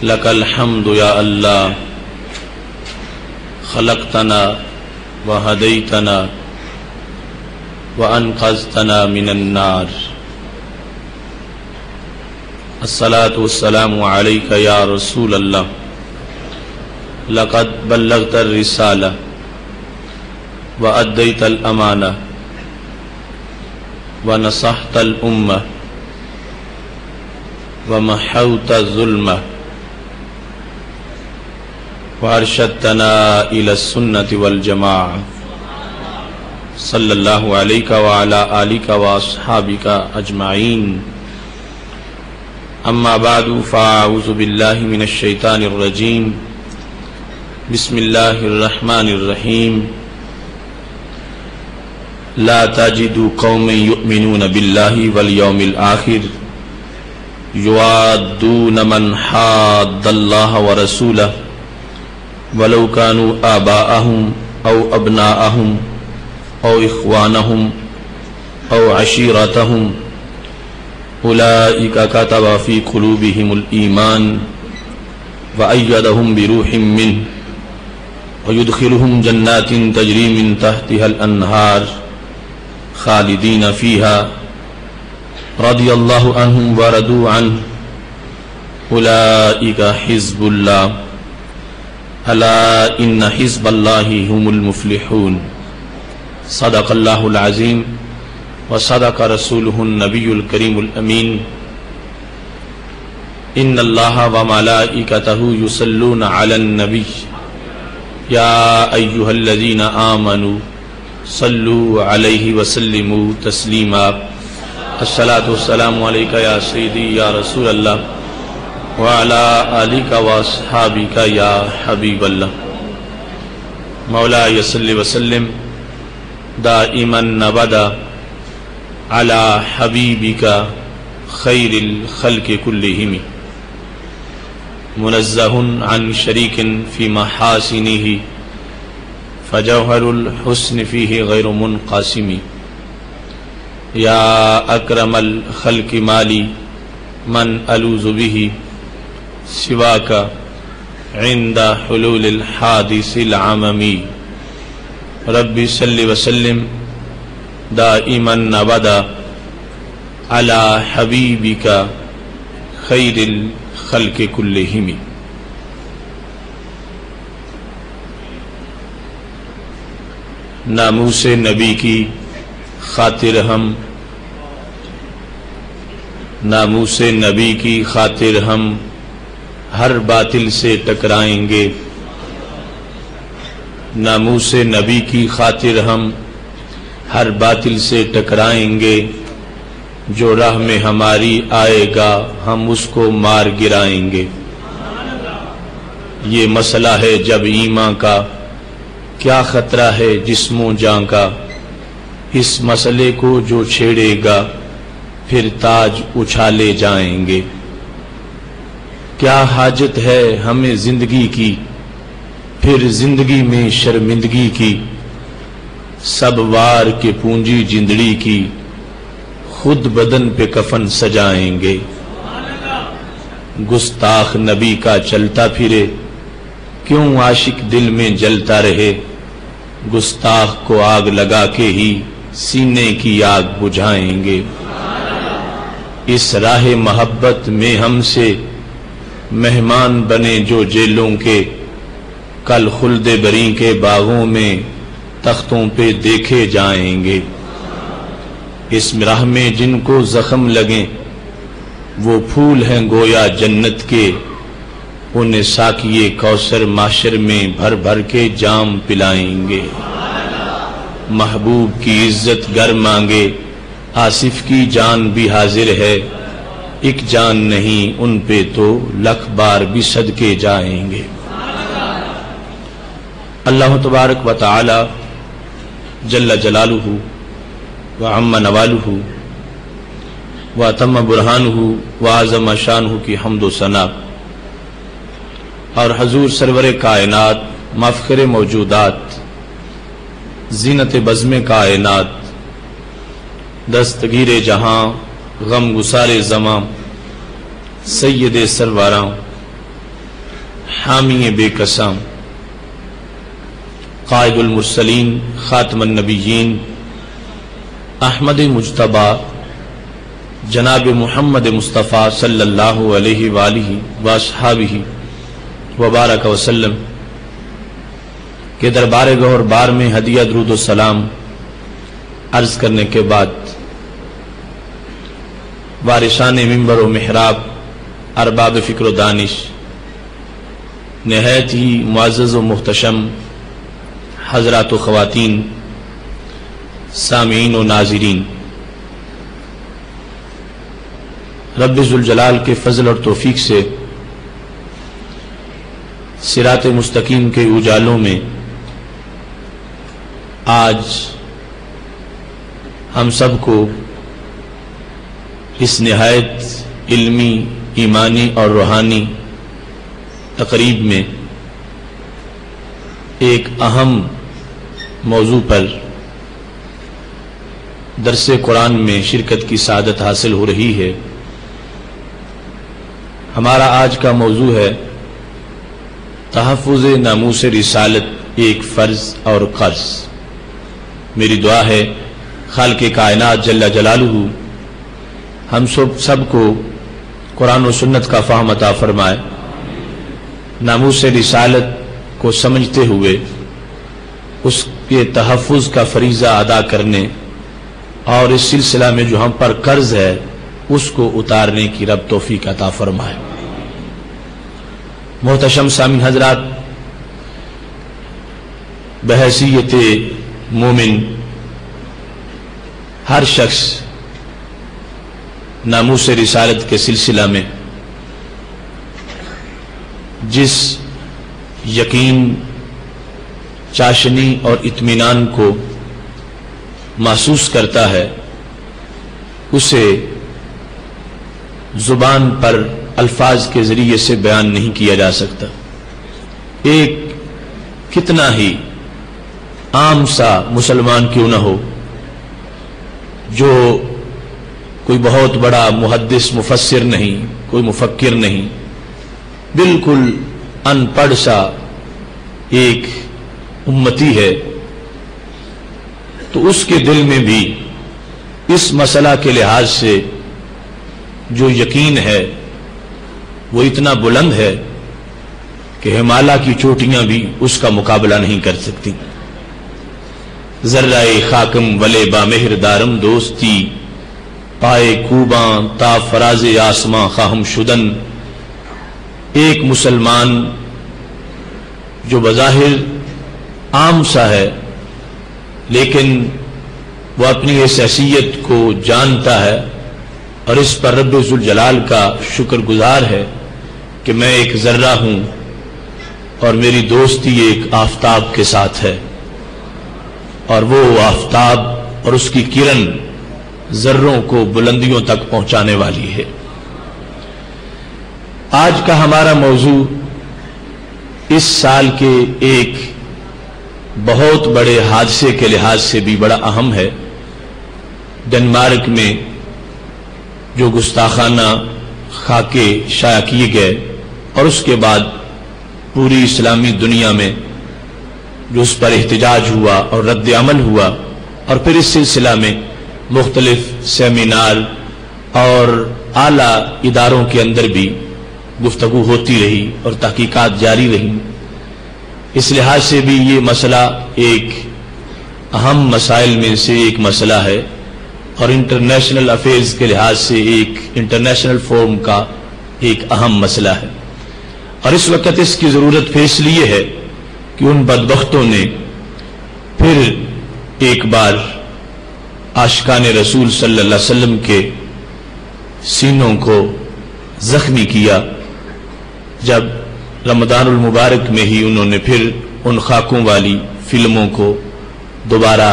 لك الحمد يا الله خلقتنا وهديتنا وأنقذتنا من النار. الصلاة والسلام عليك يا رسول الله لقد بلغت الرسالة وأديت الأمانة ونصحت الأمة ومحوت الظلمة وأرشدتنا إلى السنة والجماعة. صلى الله عليك وعلى آلك وأصحابك أجمعين. أما بعد فأعوذ بالله من الشيطان الرجيم. بسم الله الرحمن الرحيم. لا تجد قوم يؤمنون بالله واليوم الآخر يوادون من حاد الله ورسوله ولو كانوا آباءهم أو أبناءهم أو إخوانهم أو عشيرتهم أولئك كتب في قلوبهم الإيمان وأيدهم بروح منه ويدخلهم جنات تجري من تحتها الأنهار خالدين فيها رضي الله عنهم ورضوا عنه أولئك حزب الله ألا إن حزب الله هم المفلحون. صدق الله العظيم وصدق رسوله النبي الكريم الأمين. إن الله وملائكته يصلون على النبي يا أيها الذين آمنوا صلوا عليه وسلموا تسليما. الصلاة والسلام عليك يا سيدي يا رسول الله وعلى آلك وأصحابك يا حبيب الله. مولاي صل وسلم دائما أبدا على حبيبك خير الخلق كلهم منزه عن شريك في محاسنه فجوهر الحسن فيه غير منقسم. يا أكرم الخلق مالي من ألوذ به سواك عند حلول الحادث العممي. رب صل وسلم دائما أبدا على حبيبك خير الخلق كلهم. ناموس نبی کی خاطر ہم ناموس نبی کی خاطر ہم ہر باطل سے ٹکرائیں گے. ناموس نبی کی خاطر ہم ہر باطل سے ٹکرائیں گے. جو راہ میں ہماری آئے گا ہم اس کو مار گرائیں گے. یہ مسئلہ ہے جب ایمان کا کیا خطرہ ہے جسم و جان کا. اس مسئلے کو جو چھیڑے گا پھر تاج اچھالے جائیں گے. کیا حاجت ہے ہمیں زندگی کی پھر زندگی میں شرمندگی کی. سب وار کے پونجی جندڑی کی خود بدن پہ کفن سجائیں گے. گستاخ نبی کا چلتا پھرے کیوں عاشق دل میں جلتا رہے. گستاخ کو آگ لگا کے ہی سینے کی آگ بجھائیں گے. اس راہ محبت میں ہم سے مہمان بنے جو جیلوں کے کل خلد بری کے باغوں میں تختوں پہ دیکھے جائیں گے. اس راہ میں جن کو زخم لگیں وہ پھول ہیں گویا جنت کے. انہیں ساقیے کوثر معاشر میں بھر بھر کے جام پلائیں گے. محبوب کی عزت گر مانگے آصف کی جان بھی حاضر ہے. ایک جان نہیں ان پہ تو لکھ بار بھی صدقے جائیں گے. اللہ تبارک و تعالی جل جلالہ وعم نوالہ واتم برہانہ وعظم شانہ کی حمد و ثنا اور حضور سرور کائنات مفخر موجودات زینت بزم کائنات دستگیر جہاں غم گسار زمام سید سرواراں حامی بے قسام قائد المرسلین خاتم النبیین احمد مجتبی جناب محمد مصطفیٰ صلی اللہ علیہ وآلہ واصحابہ وبارک وسلم کے دربار گہر بار میں ہدیہ درود و سلام عرض کرنے کے بعد وارثان منبر و محراب، ارباب فکر و دانش، نہایت ہی معزز و محتشم حضرات و خواتین، سامعین و ناظرین، رب ذوالجلال کے فضل اور توفیق سے صراط مستقیم کے اجالوں میں آج ہم سب کو اس نہایت علمی، ایمانی اور روحانی تقریب میں ایک اہم موضوع پر درس قرآن میں شرکت کی سعادت حاصل ہو رہی ہے۔ ہمارا آج کا موضوع ہے تحفظ ناموس رسالت، ایک فرض اور قرض۔ میری دعا ہے خالق کائنات جل جلالہ ہم سب کو قرآن و سنت کا فہم عطا فرمائے، ناموس رسالت کو سمجھتے ہوئے اس کے تحفظ کا فریضہ ادا کرنے اور اس سلسلہ میں جو ہم پر قرض ہے اس کو اتارنے کی رب توفیق عطا فرمائے۔ محتشم سامعین حضرات، بحیثیت مومن ہر شخص ناموس رسالت کے سلسلہ میں جس یقین، چاشنی اور اطمینان کو محسوس کرتا ہے اسے زبان پر الفاظ کے ذریعے سے بیان نہیں کیا جا سکتا۔ ایک کتنا ہی عام سا مسلمان کیوں نہ ہو، جو کوئی بہت بڑا محدث مفسر نہیں، کوئی مفکر نہیں، بالکل ان پڑھ سا ایک امتی ہے، تو اس کے دل میں بھی اس مسئلہ کے لحاظ سے جو یقین ہے وہ اتنا بلند ہے کہ ہمالیہ کی چوٹیاں بھی اس کا مقابلہ نہیں کر سکتی۔ ذرہ خاکم ولے با مہر دارم دوستی، پائے کوباں تا فراز آسماں خواہم شدن۔ ایک مسلمان جو بظاہر عام سا ہے لیکن وہ اپنی اس حیثیت کو جانتا ہے اور اس پر رب ذوالجلال کا شکر گزار ہے کہ میں ایک ذرہ ہوں اور میری دوستی ایک آفتاب کے ساتھ ہے، اور وہ آفتاب اور اس کی کرن ذروں کو بلندیوں تک پہنچانے والی ہے۔ آج کا ہمارا موضوع اس سال کے ایک بہت بڑے حادثے کے لحاظ سے بھی بڑا اہم ہے۔ ڈنمارک میں جو گستاخانہ خاکے شائع کیے گئے اور اس کے بعد پوری اسلامی دنیا میں جو اس پر احتجاج ہوا اور رد عمل ہوا، اور پھر اس سلسلہ میں مختلف سیمینار اور اعلیٰ اداروں کے اندر بھی گفتگو ہوتی رہی اور تحقیقات جاری رہیں۔ اس لحاظ سے بھی یہ مسئلہ ایک اہم مسائل میں سے ایک مسئلہ ہے اور انٹرنیشنل افیئرز کے لحاظ سے ایک انٹرنیشنل فورم کا ایک اہم مسئلہ ہے، اور اس وقت اس کی ضرورت پھر اس لیے ہے کہ ان بدبختوں نے پھر ایک بار عاشقان رسول صلی اللہ علیہ وسلم کے سینوں کو زخمی کیا، جب رمضان المبارک میں ہی انہوں نے پھر ان خاکوں والی فلموں کو دوبارہ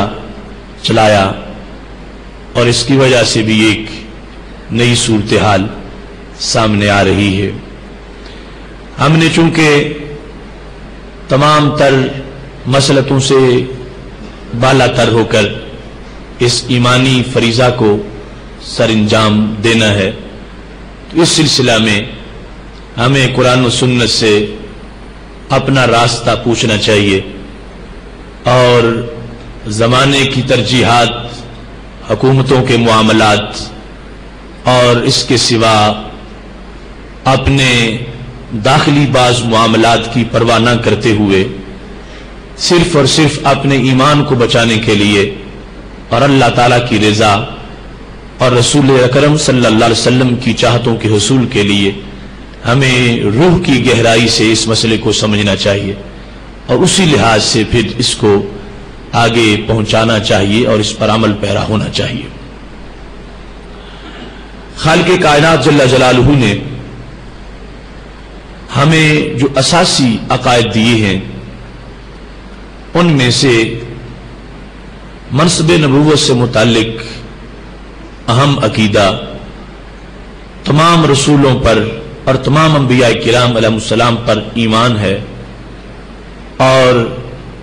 چلایا، اور اس کی وجہ سے بھی ایک نئی صورتحال سامنے آ رہی ہے۔ ہم نے چونکہ تمام تر مسلطوں سے بالا تر ہو کر اس ایمانی فریضہ کو سر انجام دینا ہے، تو اس سلسلہ میں ہمیں قرآن و سنت سے اپنا راستہ پوچھنا چاہیے، اور زمانے کی ترجیحات، حکومتوں کے معاملات اور اس کے سوا اپنے داخلی بعض معاملات کی پرواہ نہ کرتے ہوئے صرف اور صرف اپنے ایمان کو بچانے کے لیے اور اللہ تعالیٰ کی رضا اور رسول اکرم صلی اللہ علیہ وسلم کی چاہتوں کے حصول کے لیے ہمیں روح کی گہرائی سے اس مسئلے کو سمجھنا چاہیے، اور اسی لحاظ سے پھر اس کو آگے پہنچانا چاہیے اور اس پر عمل پیرا ہونا چاہیے۔ خالق کائنات جل جلالہ نے ہمیں جو اساسی عقائد دیے ہیں ان میں سے منصب نبوت سے متعلق اہم عقیدہ تمام رسولوں پر اور تمام انبیاء کرام علیہ السلام پر ایمان ہے، اور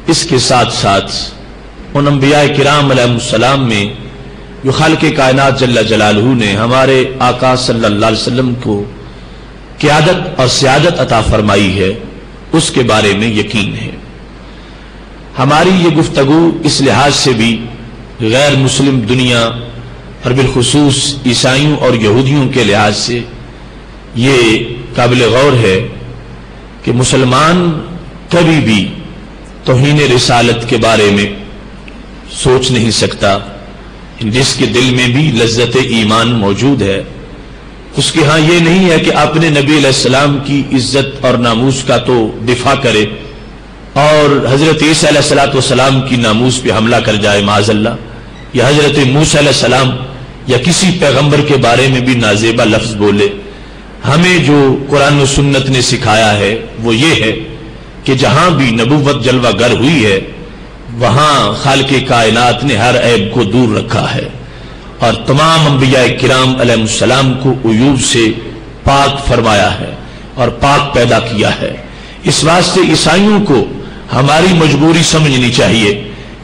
اس کے ساتھ ساتھ ان انبیاء کرام علیہ السلام میں جو خالق کائنات جل جلالہ نے ہمارے آقا صلی اللہ علیہ وسلم کو قیادت اور سیادت عطا فرمائی ہے اس کے بارے میں یقین ہے۔ ہماری یہ گفتگو اس لحاظ سے بھی غیر مسلم دنیا اور بالخصوص عیسائیوں اور یہودیوں کے لحاظ سے یہ قابل غور ہے کہ مسلمان کبھی بھی توہین رسالت کے بارے میں سوچ نہیں سکتا، جس کے دل میں بھی لذت ایمان موجود ہے اس کے ہاں یہ نہیں ہے کہ اپنے نبی علیہ السلام کی عزت اور ناموس کا تو دفاع کرے اور حضرت عیسیٰ علیہ السلام کی ناموس پہ حملہ کر جائے معاذ اللہ، یا حضرت موسیٰ علیہ السلام یا کسی پیغمبر کے بارے میں بھی نازیبا لفظ بولے۔ ہمیں جو قرآن و سنت نے سکھایا ہے وہ یہ ہے کہ جہاں بھی نبوت جلوہ گر ہوئی ہے وہاں خالق کائنات نے ہر عیب کو دور رکھا ہے اور تمام انبیاء کرام علیہ السلام کو عیوب سے پاک فرمایا ہے اور پاک پیدا کیا ہے۔ اس واسطے عیسائیوں کو ہماری مجبوری سمجھنی چاہیے،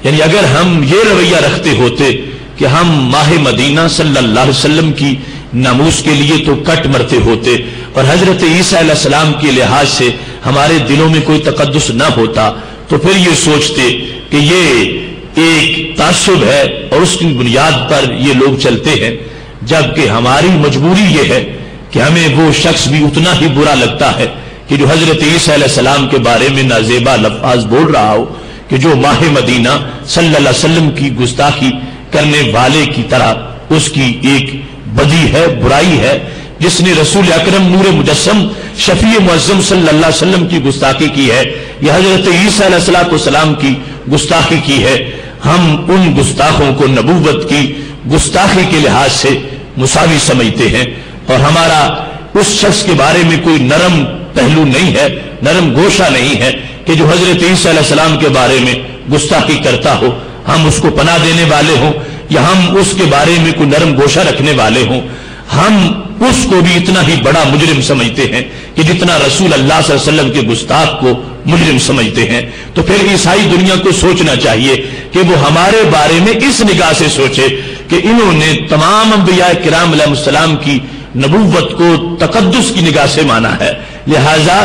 یعنی اگر ہم یہ رویہ رکھتے ہوتے کہ ہم ماہ مدینہ صلی اللہ علیہ وسلم کی ناموس کے لیے تو کٹ مرتے ہوتے اور حضرت عیسیٰ علیہ السلام کے لحاظ سے ہمارے دلوں میں کوئی تقدس نہ ہوتا تو پھر یہ سوچتے کہ یہ ایک تعصب ہے اور اس کی بنیاد پر یہ لوگ چلتے ہیں، جبکہ ہماری مجبوری یہ ہے کہ ہمیں وہ شخص بھی اتنا ہی برا لگتا ہے کہ جو حضرت عیسیٰ علیہ السلام کے بارے میں نازیبا لفظ بول رہا ہو کہ جو ماہ مدینہ صلی اللہ علیہ وسلم کی گستاخی کرنے والے کی طرح اس کی ایک بدی ہے، برائی ہے، جس نے رسول اکرم نور مجسم شفیع معظم صلی اللہ علیہ وسلم کی گستاخی کی ہے یا حضرت عیسیٰ علیہ السلام کی گستاخی کی ہے۔ ہم ان گستاخوں کو نبوت کی گستاخی کے لحاظ سے مساوی سمجھتے ہیں، اور ہمارا اس شخص کے بارے میں کوئی نرم پہلو نہیں ہے، نرم گوشہ نہیں ہے کہ جو حضرت عیسیٰ علیہ السلام کے بارے میں گستاخی کرتا ہو ہم اس کو پناہ دینے والے ہوں یا ہم اس کے بارے میں کوئی نرم گوشہ رکھنے والے ہوں۔ ہم اس کو بھی اتنا ہی بڑا مجرم سمجھتے ہیں کہ جتنا رسول اللہ صلی اللہ علیہ وسلم کے گستاخ کو مجرم سمجھتے ہیں۔ تو پھر عیسائی دنیا کو سوچنا چاہیے کہ وہ ہمارے بارے میں اس نگاہ سے سوچے کہ انہوں نے تمام انبیاء کرام علیہ السلام کی نبوت کو تقدس کی نگاہ سے مانا ہے، لہذا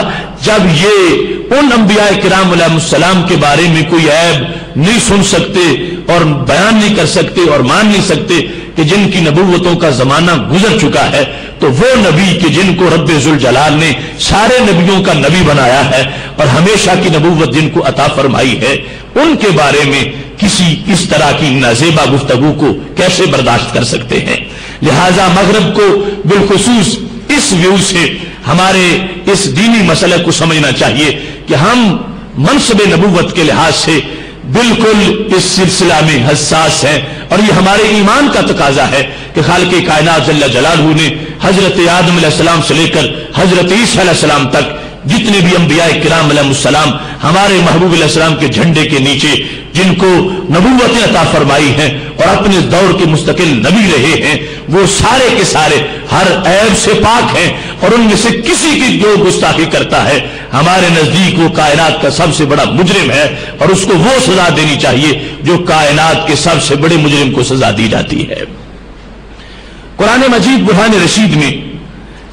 جب یہ ان انبیاء کرام علیہ السلام کے بارے میں کوئی عیب نہیں سن سکتے اور بیان نہیں کر سکتے اور مان نہیں سکتے کہ جن کی نبوتوں کا زمانہ گزر چکا ہے، تو وہ نبی کہ جن کو رب ذوالجلال نے سارے نبیوں کا نبی بنایا ہے اور ہمیشہ کی نبوت جن کو عطا فرمائی ہے، ان کے بارے میں کسی اس طرح کی نازیبا گفتگو کو کیسے برداشت کر سکتے ہیں؟ لہذا مغرب کو بالخصوص اس ویو سے ہمارے اس دینی مسئلے کو سمجھنا چاہیے کہ ہم منصب نبوت کے لحاظ سے بالکل اس سلسلہ میں حساس ہیں، اور یہ ہمارے ایمان کا تقاضا ہے کہ خالق کائنات جل جلالہ نے حضرت آدم علیہ السلام سے لے کر حضرت عیسیٰ علیہ السلام تک جتنے بھی انبیاء کرام علیہ السلام ہمارے محبوب علیہ السلام کے جھنڈے کے نیچے جن کو نبوتیں عطا فرمائی ہیں اور اپنے دور کے مستقل نبی رہے ہیں، وہ سارے کے سارے ہر عیب سے پاک ہیں، اور ان میں سے کسی کی جو گستاخی کرتا ہے ہمارے نزدیک وہ کائنات کا سب سے بڑا مجرم ہے، اور اس کو وہ سزا دینی چاہیے جو کائنات کے سب سے بڑے مجرم کو سزا دی جاتی ہے۔ قرآن مجید برہان رشید میں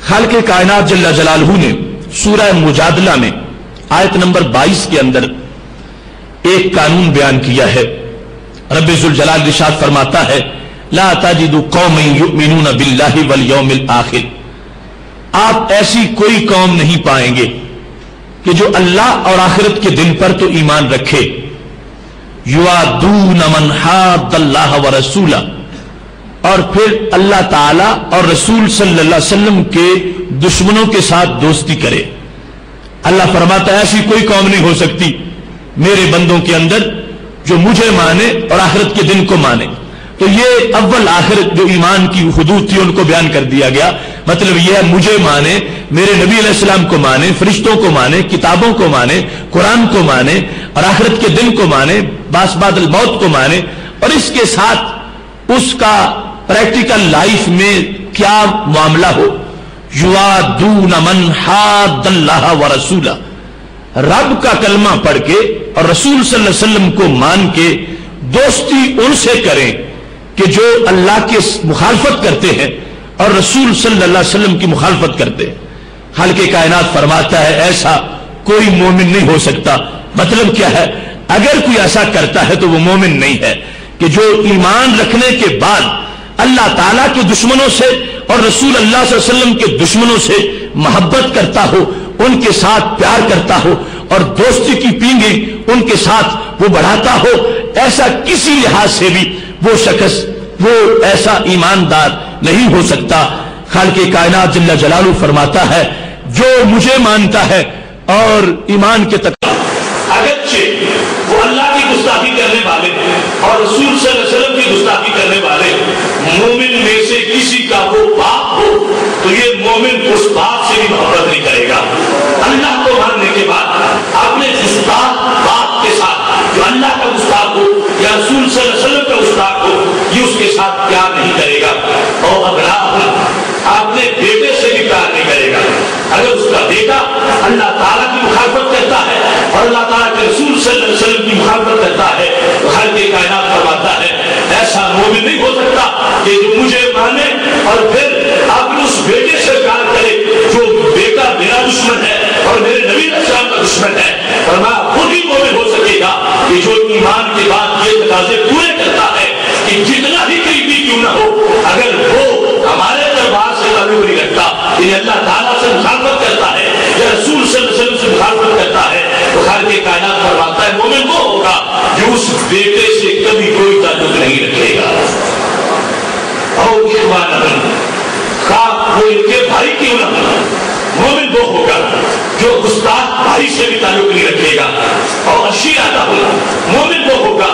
خالق کائنات جل جلالہ نے سورہ مجادلہ میں آیت نمبر 22 کے اندر ایک قانون بیان کیا ہے. رب ذوالجلال ارشاد فرماتا ہے لا تجد قوما یؤمنون باللہ والیوم الآخر. آپ ایسی کوئی قوم نہیں پائیں گے کہ جو اللہ اور آخرت کے دن پر تو ایمان رکھے. یوادون من حاد اللہ ورسولہ، اور پھر اللہ تعالی اور رسول صلی اللہ علیہ وسلم کے دشمنوں کے ساتھ دوستی کرے. اللہ فرماتا ہے ایسی کوئی قوم نہیں ہو سکتی میرے بندوں کے اندر جو مجھے مانے اور آخرت کے دن کو مانے. تو یہ اول آخر جو ایمان کی حدود تھی ان کو بیان کر دیا گیا. مطلب یہ ہے مجھے مانے، میرے نبی علیہ السلام کو مانے، فرشتوں کو مانے، کتابوں کو مانے، قرآن کو مانے اور آخرت کے دن کو مانے، باس بعد الموت کو مانے، اور اس کے ساتھ اس کا پریکٹیکل لائف میں کیا معاملہ ہو. یوادون من حاد اللہ ورسولہ، رب کا کلمہ پڑھ کے اور رسول صلی اللہ علیہ وسلم کو مان کے دوستی ان سے کریں کہ جو اللہ کے مخالفت کرتے ہیں اور رسول صلی اللہ علیہ وسلم کی مخالفت کرتے ہیں. خالق کائنات فرماتا ہے ایسا کوئی مومن نہیں ہو سکتا. مطلب کیا ہے؟ اگر کوئی ایسا کرتا ہے تو وہ مومن نہیں ہے کہ جو ایمان رکھنے کے بعد اللہ تعالیٰ کے دشمنوں سے اور رسول اللہ صلی اللہ علیہ وسلم کے دشمنوں سے محبت کرتا ہو، ان کے ساتھ پیار کرتا ہو اور دوستی کی پینگیں ان کے ساتھ وہ بڑھاتا ہو. ایسا کسی لحاظ سے بھی وہ شخص وہ ایسا ایماندار نہیں ہو سکتا. خالق کائنات جل جلالہ فرماتا ہے جو مجھے مانتا ہے اور ایمان کے تک اگرچہ وہ اللہ کی گستاخی کرنے والے اور رسول صلی اللہ علیہ وسلم کی گستاخی کرنے والے مومن میں سے کسی کا وہ باپ ہو تو یہ مومن اس باپ سے بھی محبت نہیں کرے گا. اللہ کو ماننے کے بعد اپنے گستاخ باپ کے ساتھ جو اللہ کا گستاخ ہو یا رسول صلی اللہ علیہ وسلم کا گستاخ ہو یہ اس کے ساتھ پیار نہیں کرے گا. اور اپنے بیٹے سے بھی پیار نہیں کرے گا. اگر اس کا بیٹا اللہ تعالیٰ کی مخالفت کرتا ہے اور اللہ تعالیٰ کے رسول صلی اللہ علیہ وسلم کی مخالفت کرتا ہے تو خالق کائنات فرماتا ہے ایسا مومن نہیں ہو سکتا کہ جو مجھے مانے اور پھر اپنے اس بیٹے سے پیار کرے جو بیٹا میرا دشمن ہے اور میرے نبی علیہ السلام کا دشمن ہے. فرمایا خود ہی مومن ہو سکے گا کہ جو ایمان کے بعد یہ تقاضے پورے کرتا ہے کہ جتنا ہی قریبی کیوں نہ ہو اگر وہ ہمارے دربار سے تعلق نہیں رکھتا کہ اللہ تعالیٰ سے مخالفت کرتا ہے یا رسول صلی اللہ علیہ وسلم سے مخالفت کرتا ہے تو خالق کائنات فرماتا ہے مومن وہ ہوگا جو اس بیٹے سے کبھی کوئی تعلق نہیں رکھے گا. اور وہ ان کے بھائی کیوں نہ ہو مومن وہ ہوگا جو گستاخ بھائی سے بھی تعلق نہیں رکھے گا. اور عشیرہ کا ہوگا مومن وہ ہوگا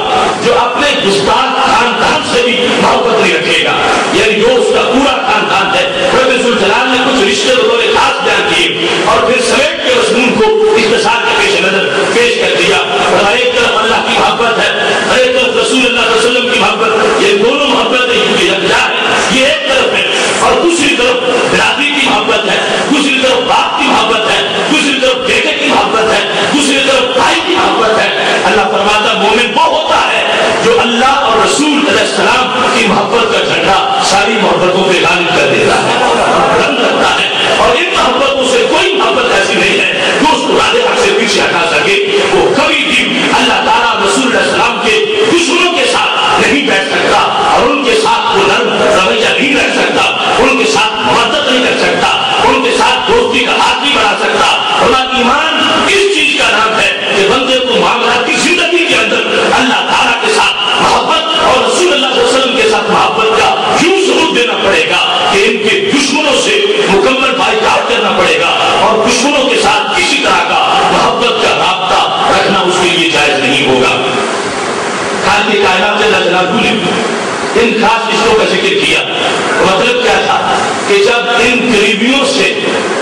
جو اپنے گستاخ خاندان سے بھی محبت نہیں رکھے گا. یعنی جو اس کا پورا خاندان ہے. رب ذوالجلال نے کچھ رشتے بطور خاص بیان کیے اور پھر سمیٹ کے مضمون کو اختصار کے پیش نظر پیش کر دیا. اور ایک طرف اللہ کی محبت ہے ایک طرف رسول اللہ صلی اللہ علیہ وسلم کی محبت. یہ دونوں محبتیں یکجا ہے. یہ ایک طرف ہے اور دوسری طرف برادری کی محبت ہے، دوسری طرف باپ کی محبت ہے، دوسری طرف بیٹے کی محبت ہے، دوسری طرف بھائی کی محبت ہے. اللہ فرماتا مومن وہ ہوتا ہے جو اللہ اور رسول علیہ السلام کی محبت کا جھنڈا ساری محبتوں پہ غالب کر دیتا ہے اور بلند رکھتا ہے. اور ان محبتوں سے کوئی محبت ایسی نہیں ہے جو اس کو راہ حق سے پیچھے ہٹا سکے. وہ کبھی بھی اللہ تعالیٰ رسول علیہ السلام کے دشمنوں کے ساتھ نہیں بیٹھ سکتا اور ان کے ساتھ وہ نرم رویہ نہیں رکھ سکتا، ان کے ساتھ مدد نہیں کر سکتا، ان کے ساتھ دوستی کا ہاتھ نہیں بڑھا سکتا. اور ایمان کس چیز کا نام ہے کہ بندے کو معاملات کی زندگی کے اندر اللہ تعالیٰ کے ساتھ محبت اور رسول اللہ صلی اللہ علیہ وسلم کے ساتھ محبت کا یوں ثبوت دینا پڑے گا کہ ان کے دشمنوں سے مکمل بائیکاٹ کرنا پڑے گا اور دشمنوں کے ساتھ کسی طرح کا محبت کا رابطہ رکھنا اس کے لیے جائز نہیں ہوگا. خالق کائنات جل جلالہ نے ان خاص رشتوں کا ذکر کیا. مطلب کیا تھا کہ جب ان قریبیوں سے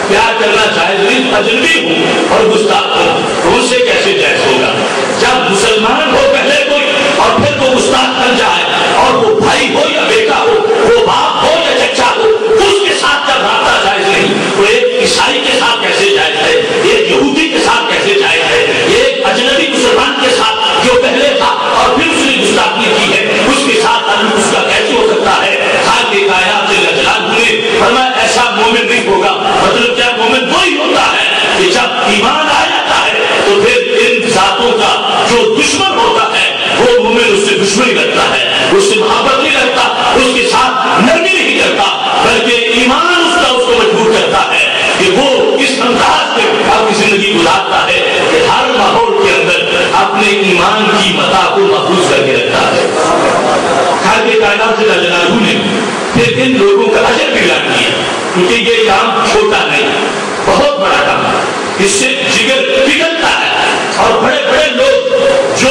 پیار کرنا جائز نہیں، اجنبی ہوں اور گستاخ ہوں تو ان سے کیسے جائز ہوگا؟ جب مسلمان ہو پہلے کوئی اور پھر وہ گستاخ بن جائے اور وہ بھائی ہو یا بیٹا ہو، وہ باپ ہو یا چچا ہو، اس کے ساتھ جب رابطہ جائز نہیں تو ایک عیسائی کے ساتھ کیسے جائز ہے، ایک یہودی کے ساتھ کیسے جائز ہے، ایک اجنبی مسلمان کے ساتھ جو پہلے تھا اور پھر اس نے گستاخی کی ہے اس کے ساتھ تعلق اس کا کیسے ہو سکتا ہے؟ خالق کائنات لیکن لوگوں کا اجر بھی اعلان کیا، کیونکہ یہ کام چھوٹا نہیں، بہت بڑا کام ہے، اس سے جگر پگھلتا ہے، اور بڑے بڑے لوگ جو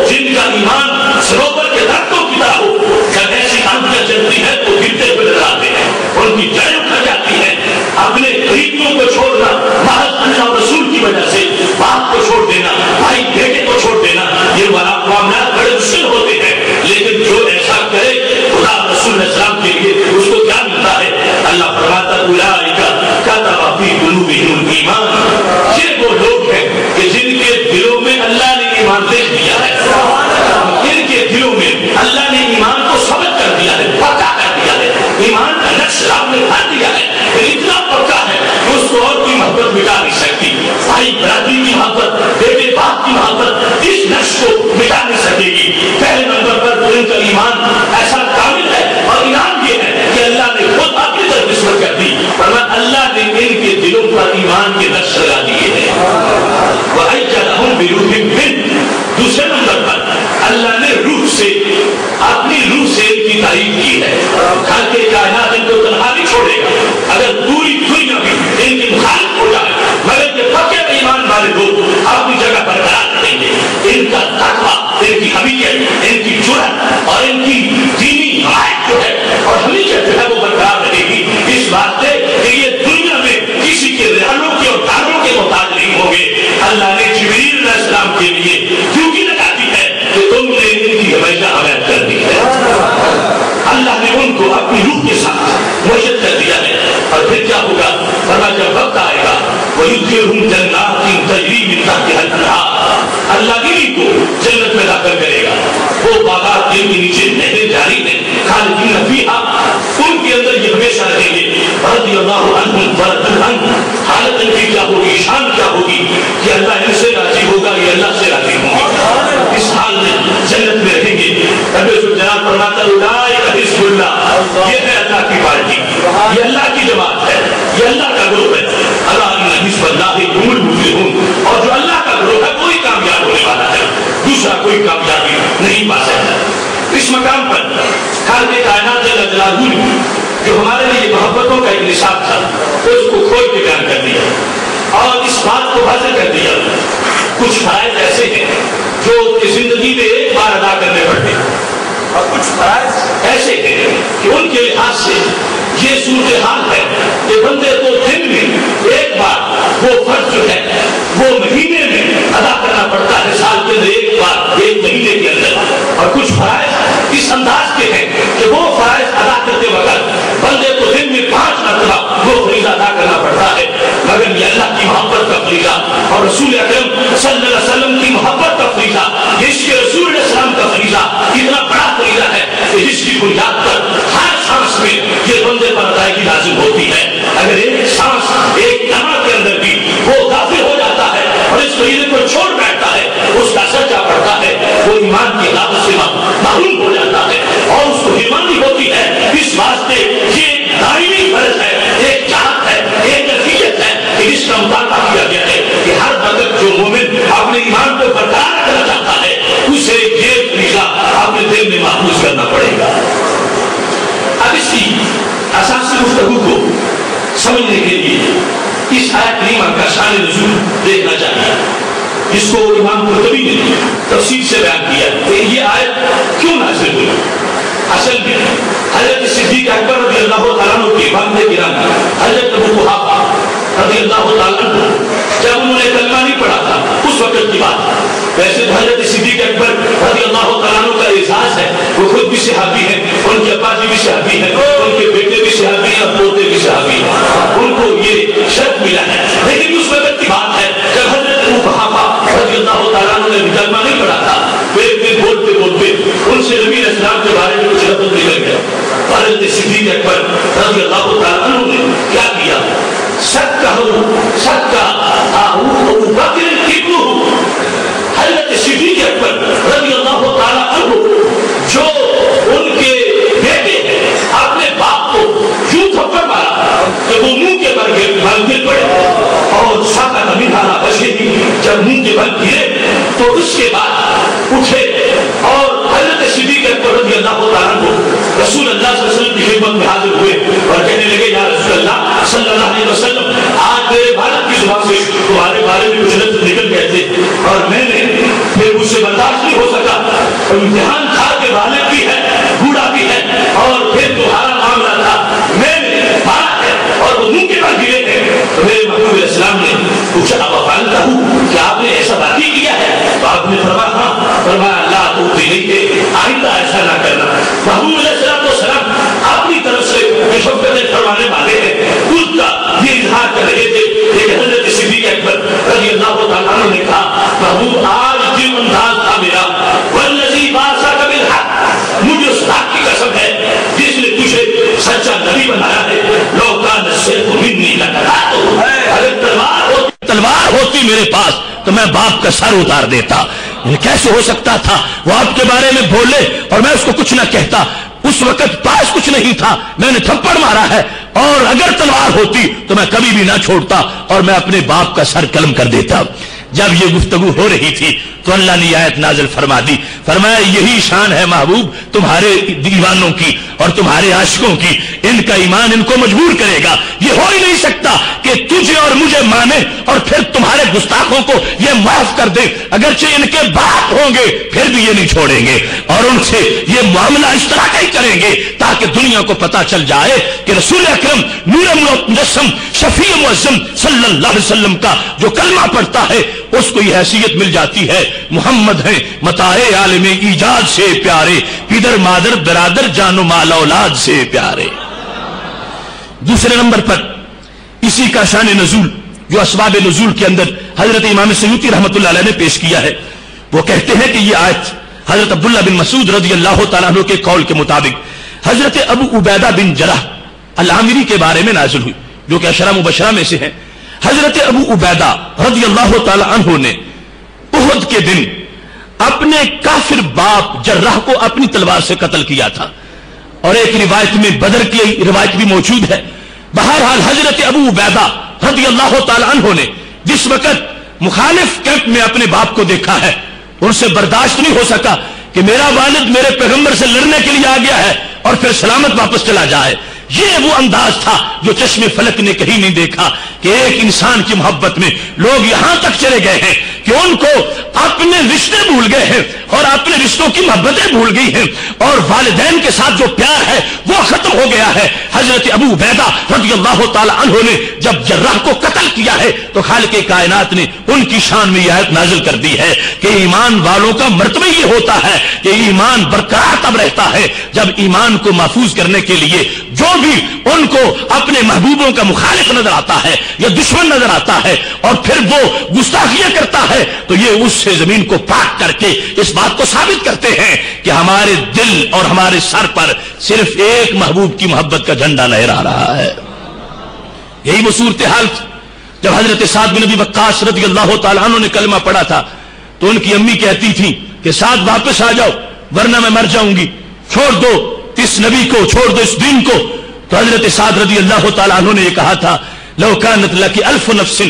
جن کا ایمان سروور کے درختوں کی طرح ہو، جب ایسی آندیاں چلتی ہیں تو گرتے ہوئے نظر آتے ہیں، ان کی جڑیں اکھڑ جاتی ہیں۔ اپنے قریبیوں کو چھوڑنا محض اللہ اور رسول کی وجہ سے، باپ کو چھوڑ دینا، بھائی بیٹے کو چھوڑ دینا، یہ معاملات بڑے مشکل ہوتے ہیں، لیکن جو ایسا کرے خدا رسول علیہ السلام کے لیے اس کو کیا ملتا ہے؟ اللہ فرماتا اولئک کتب فی قلوبہم الایمان، یہ وہ لوگ ہیں کہ جن کے دلوں میں اللہ نے ایمان دیکھ دیا ہے، ان کے دلوں میں اللہ نے ایمان کو ثابت کر دیا ہے، پکا کر دیا ہے، ایمان کا نقش آپ نے بھر دیا ہے، اتنا پکا ہے کہ اس کو اور کوئی محبت مٹا نہیں سکتی، بھائی برادری کی محبت، بیٹے باپ کی محبت اس نقش کو مٹا نہیں سکے گی۔ پہلے نمبر پر تو ان کا ایمان ایسا کامل ہے، اور انعام یہ ہے کہ اللہ نے خود اپنی طرف نسبت کر دی، ورنہ اللہ نے ان کے دلوں پر ایمان کے نقش لگا دیے ہیں۔ وَأَيَّدَهُم بِرُوحٍ مِّنْهُ، دوسرے نمبر پر اللہ نے روح سے، اپنی روح سے ان کی تعریف کی ہے۔ خالق کائنات ان کو تنہا نہیں چھوڑے گا، اگر پوری دنیا بھی ان کی مخالف ہو جائے، مگر یہ پکے ایمان والے لوگ اپنی جگہ برقرار رہیں گے۔ ان کا تقویٰ، ان کی حمیت، ان کی جرأت اور ان کی دینی حمایت جو ہے اور حمیت جو ہے وہ برقرار رہے گی، اس واسطے کہ یہ دنیا میں کسی کے رہنوں کے اور داروں کے محتاج نہیں ہوں گے۔ اللہ نے جبریل علیہ السلام کے لیے ڈیوٹی لگا دی ہے کہ تم نے ان کی ہمیشہ حمایت کر دی ہے۔ اللہ نے ان کو اپنی روح کے ساتھ معیت کر دیا ہے، اور پھر کیا ہوگا؟ فرمایا جب وقت آئے گا وَيُدْخِلُهُمْ جَنَّاتٍ تَجْرِی مِن تَحْتِہَا الْأَنْہَارُ، اللہ انہیں کو جنت میں داخل کرے گا، وہ باغات جن کے نیچے نہریں جاری ہیں، خالدین فیہا، ان کے اندر یہ ہمیشہ رہیں گے۔ رضی اللہ عنہم ورضوا عنہ، حالت ان کی کیا ہوگی، شان کیا ہوگی کہ اللہ ان سے راضی ہوگا، یہ اللہ سے راضی ہوں گے، اس حال میں جنت میں رہیں گے۔ رب جناب فرماتا اولئک حزب اللہ، یہ ہے اللہ کی پارٹی، یہ اللہ کی جماعت ہے، یہ اللہ کا گروہ ہے۔ الا ان حزب اللہ هم المفلحون، اور جو اللہ کا گروہ ہے وہی کامیاب ہونے والا ہے، دوسرا کوئی کامیابی نہیں پا سکتا۔ اس مقام پر خالق کائنات جل جلالہ نے جو ہمارے لیے محبتوں کا ایک نصاب تھا اس کو کھول کے بیان کر دیا اور اس بات کو واضح کر دیا۔ کچھ فرائض ایسے ہیں جو زندگی میں ایک بار ادا کرنے پڑتے ہیں، اور کچھ فرائض ایسے ہیں کہ ان کے لحاظ سے یہ صورتحال ہے کہ بندے کو دن میں ایک بار وہ فرض جو ہے وہ مہینے میں ادا کرنا پڑتا ہے، سال کے اندر ایک بار، ایک مہینے کے اندر۔ اور کچھ فرائض اس انداز کے ہیں کہ وہ فرائض ادا کرتے وقت بندے کو دن میں 5 مرتبہ وہ فریضہ ادا کرنا پڑتا ہے، مگر یہ اللہ کی محبت کا فریضہ اور رسول اکرم صلی اللہ علیہ وسلم کی محبت کا فریضہ، اس کے رسول علیہ السلام کا فریضہ اتنا بڑا فریضہ ہے کہ جس کی بنیاد پر ہر سانس میں یہ بندے پر ادائیگی لازم ہوتی ہے۔ اگر ایک سانس ایک لمحہ کے اندر بھی وہ غافل ہو جاتا ہے اور اس فریضے کو چھوڑ بیٹھتا ہے، اس کا اثر کیا پڑتا ہے؟ وہ ایمان کی علاوہ سے محروم ہو جاتا ہے اور اس کو حرمانی ہوتی ہے۔ اس واسطے یہ دائمی فرض ہے، ایک چاہت ہے، ایک نصیحت ہے کہ اس کا مطالبہ کیا گیا ہے کہ ہر وقت جو مومن اپنے ایمان کو برقرار رکھنا چاہتا ہے اسے یہ فریضہ اپنے دل میں محفوظ کرنا پڑے گا۔ اب اس کی اساسی گفتگو کو سمجھنے کے لیے اس آیت کریمہ کا شان نزول دیکھنا چاہیے، جس کو امام قرطبی نے تفصیل سے بیان کیا کہ یہ آیت کیوں نازل ہوئی۔ اصل میں حضرت صدیق اکبر رضی اللہ تعالیٰ عنہ کے والد کرام حضرت ابو قحافہ رضی اللہ تعالیٰ عنہ جب انہوں نے کلمہ نہیں پڑھا تھا اس وقت کی بات، ویسے حضرت صدیق اکبر رضی اللہ تعالیٰ عنہ کا اعزاز ہے، وہ خود بھی صحابی ہیں، ان کے ابا جی بھی صحابی ہیں، ان کے بیٹے بھی صحابی ہیں اور پوتے بھی صحابی ہیں، ان کو یہ شرف ملا ہے۔ لیکن اس وقت کی بات ہے جب حضرت ابو قحافہ رضی اللہ تعالیٰ عنہ نے کلمہ نہیں پڑھا تھا، تو ایک دن بولتے بولتے ان سے نبی علیہ السلام کے بارے میں کچھ لفظ نکل گیا۔ حضرت صدیق اکبر رضی اللہ تعالیٰ عنہ نے کیا کیا؟ ابو بکر ابنہ، حضرت صدیق اکبر رضی اللہ تعالیٰ عنہ جو ان کے بیٹے ہیں، اپنے باپ کو یوں تھپڑ مارا کہ وہ منہ کے بل گر پڑے اور ساقط منہا بشری، جب منہ کے بل گرے تو اس کے بعد اٹھے اور حضرت صدیق اکبر رضی اللہ تعالیٰ عنہ رسول اللہ صلی اللہ علیہ وسلم کی خدمت میں حاضر ہوئے صلی اللہ علیہ وسلم آج میرے والد کی زبان سے تمہارے بارے میں کچھ لفظ نکل گئے تھے اور میں نے پھر مجھ سے برداشت نہیں ہو سکا. امتحان تھا کہ والد بھی ہے بوڑھا بھی ہے اور پھر تمہارا معاملہ تھا, میں نے بات ہے اور وہ منہ کے بعد گرے ہیں. تو میرے محبوب علیہ السلام نے پوچھا اب فعلتا ہوں کہ آپ نے ایسا باقی کیا ہے؟ تو آپ نے فرمایا ہاں. فرمایا اللہ تو نہیں ہے, آئندہ ایسا نہ کرنا. محبوب علیہ السلام اپنی طرف سے مشفقت فرمانے والے ہیں, خود کا یہ اظہار کر رہے تھے. لیکن حضرت صدیق اکبر رضی اللہ تعالیٰ عنہ نے کہا محبوب آج جو انداز تھا میرا والذی بعثک بالحق, مجھے اس حق کی قسم ہے جس نے تجھے سچا نبی بنایا ہے. لو کان السیف منی لقطعته, اگر تلوار ہوتی میرے پاس تو میں باپ کا سر اتار دیتا. کیسے ہو سکتا تھا وہ آپ کے بارے میں بولے اور میں اس کو کچھ نہ کہتا؟ اس وقت پاس کچھ نہیں تھا, میں نے تھپڑ مارا ہے, اور اگر تلوار ہوتی تو میں کبھی بھی نہ چھوڑتا اور میں اپنے باپ کا سر قلم کر دیتا. جب یہ گفتگو ہو رہی تھی تو اللہ نے آیت نازل فرما دی. فرمایا یہی شان ہے محبوب تمہارے دیوانوں کی اور تمہارے عاشقوں کی, ان کا ایمان ان کو مجبور کرے گا. یہ ہو ہی نہیں سکتا کہ تجھے اور مجھے مانے اور پھر تمہارے گستاخوں کو یہ معاف کر دے. اگرچہ ان کے باپ ہوں گے پھر بھی یہ نہیں چھوڑیں گے اور ان سے یہ معاملہ اس طرح کا ہی کریں گے تاکہ دنیا کو پتا چل جائے کہ رسول اکرم نور مجسم شفیع معظم صلی اللہ علیہ وسلم کا جو کلمہ پڑھتا ہے اس کو یہ حیثیت مل جاتی ہے محمد ہیں متاع عالم ایجاد سے پیارے, پدر مادر برادر جان و مال اولاد سے پیارے. دوسرے نمبر پر اسی کا شان نزول جو اسباب نزول کے اندر حضرت امام سیوطی رحمۃ اللہ علیہ نے پیش کیا ہے. وہ کہتے ہیں کہ یہ آیت حضرت عبداللہ بن مسعود رضی اللہ تعالیٰ عنہ کے قول کے مطابق حضرت ابو عبیدہ بن جرح العامری کے بارے میں نازل ہوئی جو کہ عشرہ مبشرہ میں سے ہیں. حضرت ابو عبیدہ رضی اللہ تعالی عنہ نے احد کے دن اپنے کافر باپ جرح کو اپنی تلوار سے قتل کیا تھا, اور ایک روایت میں بدر کی روایت بھی موجود ہے. بہرحال حضرت ابو عبیدہ رضی اللہ تعالی عنہ نے جس وقت مخالف کیمپ میں اپنے باپ کو دیکھا ہے ان سے برداشت نہیں ہو سکا کہ میرا والد میرے پیغمبر سے لڑنے کے لیے آ گیا ہے اور پھر سلامت واپس چلا جائے. یہ وہ انداز تھا جو چشم فلک نے کہیں نہیں دیکھا کہ ایک انسان کی محبت میں لوگ یہاں تک چلے گئے ہیں کہ ان کو اپنے رشتے بھول گئے ہیں اور اپنے رشتوں کی محبتیں بھول گئی ہیں اور والدین کے ساتھ جو پیار ہے وہ ختم ہو گیا ہے. حضرت ابو عبیدہ رضی اللہ تعالی عنہ نے جب جراح کو قتل کیا ہے تو خالق کائنات نے ان کی شان میں یہ آیت نازل کر دی ہے کہ ایمان والوں کا مرتبہ یہ ہوتا ہے کہ ایمان برقرار تب رہتا ہے جب ایمان کو محفوظ کرنے کے لیے جو بھی ان کو اپنے محبوبوں کا مخالف نظر آتا ہے یا دشمن نظر آتا ہے اور پھر وہ گستاخیاں کرتا ہے تو یہ اس سے زمین کو پاک کر کے اس بات کو ثابت کرتے ہیں کہ ہمارے دل اور ہمارے سر پر صرف ایک محبوب کی محبت کا جھنڈا لہرا رہا ہے. یہی وہ صورتحال جب حضرت سعد بن ابی وقاص رضی اللہ تعالیٰ عنہ نے کلمہ پڑھا تھا تو ان کی امی کہتی تھی کہ سعد واپس آ جاؤ ورنہ میں مر جاؤں گی, چھوڑ دو اس نبی کو, چھوڑ دو اس دین کو. تو حضرت سعد رضی اللہ تعالیٰ عنہ نے یہ کہا تھا لو کانت لک الف نفس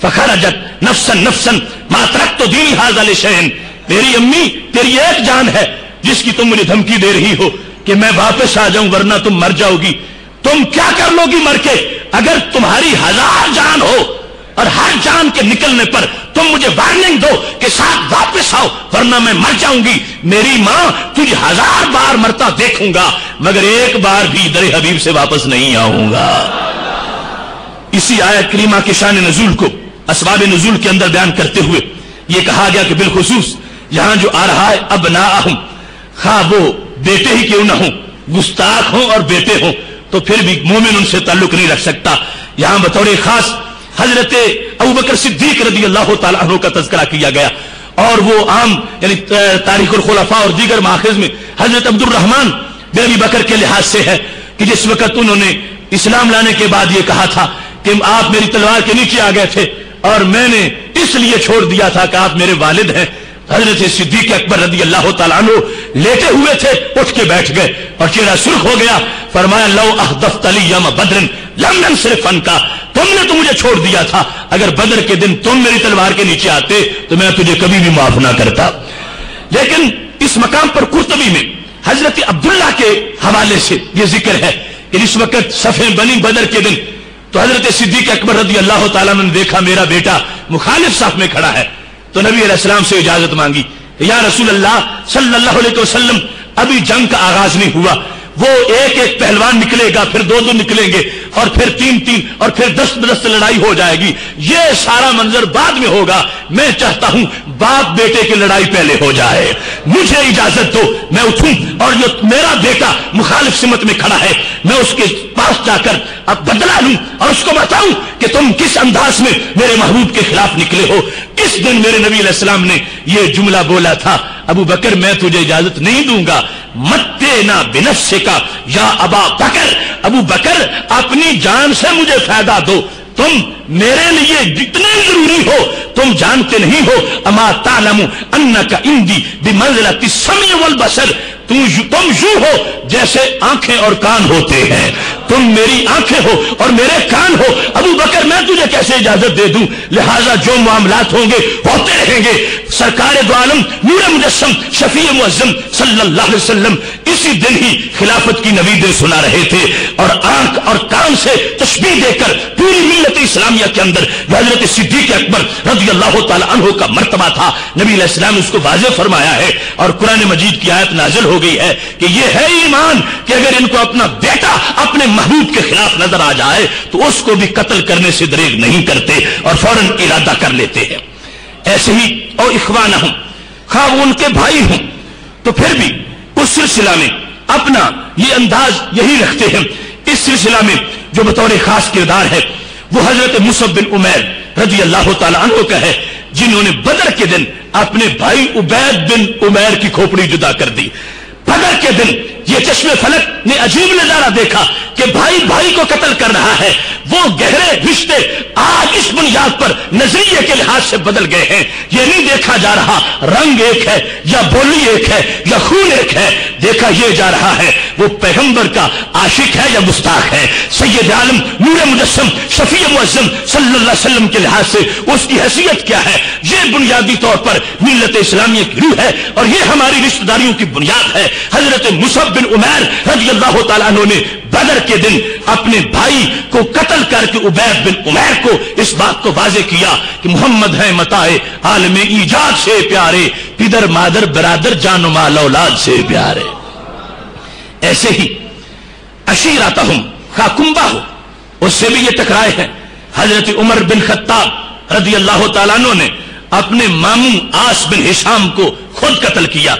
فخرجت نفسا نفسا ما ترکت دینی ھذا لشیء. میری امی تیری ایک جان ہے جس کی تم مجھے دھمکی دے رہی ہو کہ میں واپس آ جاؤں ورنہ تم مر جاؤ گی. تم کیا کر لو گی مر کے؟ اگر تمہاری 1000 جان ہو اور ہر جان کے نکلنے پر تم مجھے وارننگ دو کہ ساتھ واپس آؤ ورنہ میں مر جاؤں گی, میری ماں تجھے 1000 بار مرتا دیکھوں گا مگر ایک بار بھی در حبیب سے واپس نہیں آؤں گا. اسی آیت کریمہ کی شان نزول کو اسباب نزول کے اندر بیان کرتے ہوئے یہ کہا گیا کہ بالخصوص یہاں جو آ رہا ہے ابناءہم, خواہ وہ بیٹے ہی کیوں نہ ہوں, گستاخ ہوں اور بیٹے ہوں تو پھر بھی مومن ان سے تعلق نہیں رکھ سکتا. یہاں بطور خاص حضرت ابوبکر صدیق رضی اللہ تعالیٰ عنہ کا تذکرہ کیا گیا اور وہ عام یعنی تاریخ الخلفاء اور دیگر ماخذ میں حضرت عبد الرحمن بن ابی بکر کے لحاظ سے ہے کہ جس وقت انہوں نے اسلام لانے کے بعد یہ کہا تھا کہ آپ میری تلوار کے نیچے آ گئے تھے اور میں نے اس لیے چھوڑ دیا تھا کہ آپ میرے والد ہیں. حضرت صدیق اکبر رضی اللہ تعالیٰ عنہ لیٹے ہوئے تھے, اٹھ کے بیٹھ گئے اور چہرہ سرخ ہو گیا. فرمایا لو احدثت لی یوم بدر لم انصرف عنک, تم نے تو مجھے چھوڑ دیا تھا, اگر بدر کے دن تم میری تلوار کے نیچے آتے تو میں تجھے کبھی بھی معاف نہ کرتا. لیکن اس مقام پر قرطبی میں حضرت عبداللہ کے حوالے سے یہ ذکر ہے کہ اس وقت صفیں بنی بدر کے دن تو حضرت صدیق اکبر رضی اللہ تعالیٰ نے دیکھا میرا بیٹا مخالف صف میں کھڑا ہے، تو نبی علیہ السلام سے اجازت مانگی، یا رسول اللہ صلی اللہ علیہ وسلم ابھی جنگ کا آغاز نہیں ہوا، وہ ایک ایک پہلوان نکلے گا، پھر دو دو نکلیں گے، اور پھر تین تین، اور پھر 10 لڑائی ہو جائے گی، یہ سارا منظر بعد میں ہوگا، میں چاہتا ہوں باپ بیٹے کی لڑائی پہلے ہو جائے، مجھے اجازت دو میں اٹھوں، اور جو میرا بیٹا مخالف سمت میں کھڑا ہے میں اس کے پاس جا کر اب بدلہ لوں اور اس کو بتاؤں کہ تم کس انداز میں میرے محبوب کے خلاف نکلے ہو، کس دن میرے نبی علیہ السلام نے یہ جملہ بولا تھا، ابو بکر میں تجھے اجازت نہیں دوں گا، متنا بنفسک یا ابا بکر، ابو بکر اپنی جان سے مجھے فائدہ دو، تم میرے لیے جتنے ضروری ہو تم جانتے نہیں ہو، اما تعلم انک عندی بمنزلۃ السمع والبصر، تم یوں ہو جیسے آنکھیں اور کان ہوتے ہیں، تم میری آنکھیں ہو اور میرے کان ہو، ابو بکر میں تجھے کیسے اجازت دے دوں، لہذا جو معاملات ہوں گے ہوتے رہیں گے، سرکار دو عالم نور مجسم شفیع معظم صلی اللہ علیہ وسلم اسی دن ہی خلافت کی نویدیں سنا رہے تھے، اور آنکھ اور کان سے تشبیہ دے کر پوری ملت اسلامیہ کے اندر حضرت صدیق اکبر رضی اللہ تعالی عنہ کا مرتبہ تھا، نبی علیہ السلام نے اس کو واضح فرمایا ہے، اور قرآن مجید کی آیت نازل ہو گئی ہے کہ یہ ہے ایمان کہ اگر ان کو اپنا بیٹا اپنے محبوب کے خلاف نظر آ جائے تو اس کو بھی قتل کرنے سے دریغ نہیں کرتے اور فوراً ارادہ کر لیتے ہیں۔ ایسے ہی اور اخوانہ ہوں، خواہ وہ ان کے بھائی ہوں، تو پھر بھی اس سلسلہ میں اپنا یہ انداز یہی رکھتے ہیں۔ اس سلسلہ میں جو بطور خاص کردار ہے وہ حضرت مصعب بن عمیر رضی اللہ تعالی عنہ کا ہے، جنہوں نے بدر کے دن اپنے بھائی عبید بن عمیر کی کھوپڑی جدا کر دی۔ بدر کے دن یہ چشم فلک نے عجیب نظارہ دیکھا کہ بھائی بھائی کو قتل کر رہا ہے، وہ گہرے رشتے آج اس بنیاد پر نظریے کے لحاظ سے بدل گئے ہیں، یہ نہیں دیکھا جا رہا رنگ ایک ہے یا بولی ایک ہے یا خون ایک ہے، دیکھا یہ جا رہا ہے وہ پیغمبر کا عاشق ہے یا گستاخ ہے، سید عالم نور مجسم شفیع معظم صلی اللہ علیہ وسلم کے لحاظ سے اس کی حیثیت کیا ہے، یہ بنیادی طور پر ملت اسلامیہ کی روح ہے اور یہ ہماری رشتہ داریوں کی بنیاد ہے۔ حضرت مصعب بن عمیر رضی اللہ تعالیٰ عنہ نے بدر کے دن اپنے بھائی کو قتل کر کے عبید بن عمیر کو اس بات کو واضح کیا کہ محمد ہے متاع عالم ایجاد سے پیارے، پدر مادر برادر جان و مال اولاد سے پیارے۔ ایسے ہی عشیرتہم خواہ کنبہ ہو، اس سے بھی یہ ٹکرائے ہیں۔ حضرت عمر بن خطاب رضی اللہ تعالیٰ عنہ نے اپنے ماموں عاص بن ہشام کو خود قتل کیا۔